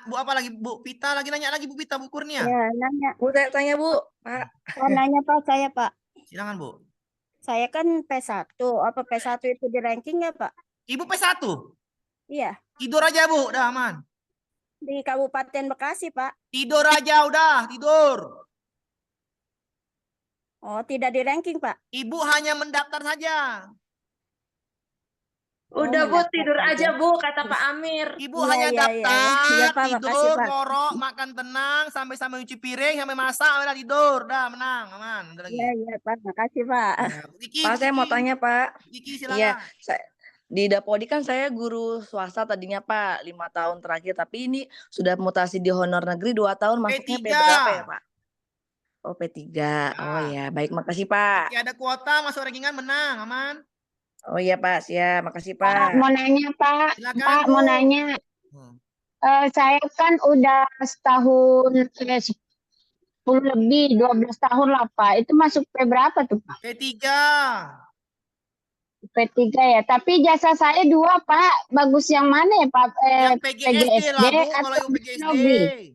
Speaker 1: Bu apa lagi Bu? Pita lagi nanya lagi Bu Pita, Bu Kurnia.
Speaker 4: Ya, nanya.
Speaker 5: Bu, saya tanya Bu, Pak.
Speaker 4: Saya nanya Pak, saya Pak.
Speaker 1: Silakan Bu.
Speaker 4: Saya kan P1. Apa P1 itu di ranking nggak Pak?
Speaker 1: Ibu P1?
Speaker 4: Iya.
Speaker 1: Tidur aja Bu, udah aman.
Speaker 4: Di Kabupaten Bekasi Pak.
Speaker 1: Tidur aja udah, tidur.
Speaker 4: Oh, tidak di ranking Pak?
Speaker 1: Ibu hanya mendaftar saja.
Speaker 5: Udah Bu, tidur aja Bu, kata Pak Amir.
Speaker 1: Ibu hanya daftar,
Speaker 4: Iya, Pak, makasih,
Speaker 1: tidur,
Speaker 4: Pak.
Speaker 1: ngorok, makan tenang, sampai nyuci piring, sampai masak, udah tidur, dah menang, aman. Udah lagi.
Speaker 4: Iya Pak, makasih Pak.
Speaker 5: Pak, saya mau tanya Pak.
Speaker 1: Kiki, silakan.
Speaker 5: Iya, di Dapodik kan saya guru swasta tadinya Pak, 5 tahun terakhir. Tapi ini sudah mutasi di honor negeri 2 tahun, masuknya P berapa ya Pak? Oh, P3. Oh ya, baik, makasih Pak.
Speaker 1: Oke, ada kuota, masuk rankingan, menang, aman.
Speaker 5: Oh iya Pak, siap, makasih
Speaker 4: Pak,
Speaker 5: Pak.
Speaker 4: mau nanya Pak.
Speaker 1: Silakan,
Speaker 4: Pak, mau
Speaker 1: Bu.
Speaker 4: nanya. Saya kan udah setahun, 10 lebih, 12 tahun lah Pak. Itu masuk P berapa tuh Pak?
Speaker 1: P3.
Speaker 4: P3 ya. Tapi jasa saya 2 Pak. Bagus yang mana ya Pak?
Speaker 1: Yang PGSD lah Bu, kalau yang PGSD.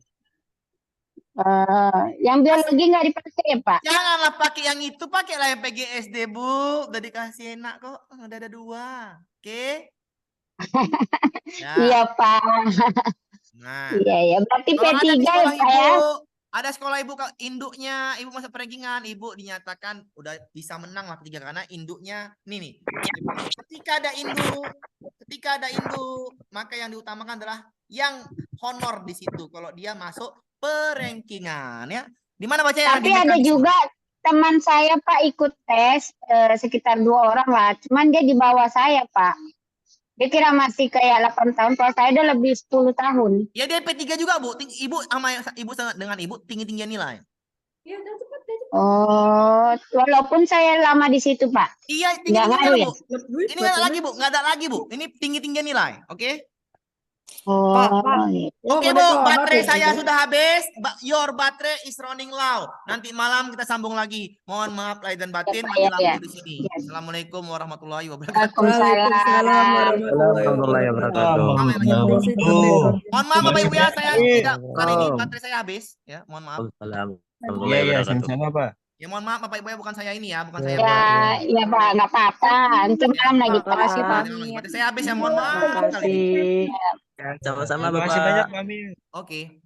Speaker 4: Yang biologi nggak dipakai ya Pak?
Speaker 1: Janganlah pakai yang itu, pakailah yang PGSD Bu. Udah dikasih enak kok, udah ada 2. Oke? Ya.
Speaker 4: Iya Pak.
Speaker 1: Nah,
Speaker 4: Iya, berarti
Speaker 1: kalau ada
Speaker 4: P3
Speaker 1: di
Speaker 4: ya
Speaker 1: sekolah
Speaker 4: Pak ya?
Speaker 1: Ibu, ada sekolah Ibu induknya, Ibu masuk rankingan, Ibu dinyatakan udah bisa menang lah P3 karena induknya nih. Ketika ada induk, maka yang diutamakan adalah yang honor di situ. Kalau dia masuk perankingan ya. Di mana baca ya?
Speaker 4: Tapi ada juga teman saya Pak ikut tes sekitar 2 orang lah. Cuman dia di bawah saya Pak. Dia kira masih kayak 8 tahun. Kalau saya udah lebih 10 tahun.
Speaker 1: Ya dia P3 juga Bu. Ibu sama Ibu dengan Ibu tinggi-tinggian nilai.
Speaker 4: Oh, walaupun saya lama di situ Pak.
Speaker 1: Iya,
Speaker 4: Nggak ngaruh ya?
Speaker 1: Ini nggak ada lagi Bu, nggak ada lagi Bu. Ini tinggi-tinggian nilai, oke?
Speaker 4: Oh,
Speaker 1: Oke Bu, baterai saya sudah habis. Your battery is running low. Nanti malam kita sambung lagi. Mohon maaf lahir dan batin. Mati lampu di sini. Assalamualaikum warahmatullahi wabarakatuh.
Speaker 8: Warahmatullahi wabarakatuh.
Speaker 1: Mohon maaf Bapak Ibu ya, saya tidak bukan ini baterai saya habis. Ya, mohon maaf.
Speaker 8: Iya, iya, sama-sama Pak.
Speaker 1: Ya mohon maaf Bapak Ibu ya, bukan saya ini ya, bukan saya.
Speaker 4: Ya Pak, nggak apa-apa. Nanti malam lagi Pak.
Speaker 1: Baterai saya habis ya, mohon maaf.
Speaker 8: Sama-sama Bapak.
Speaker 1: Oke.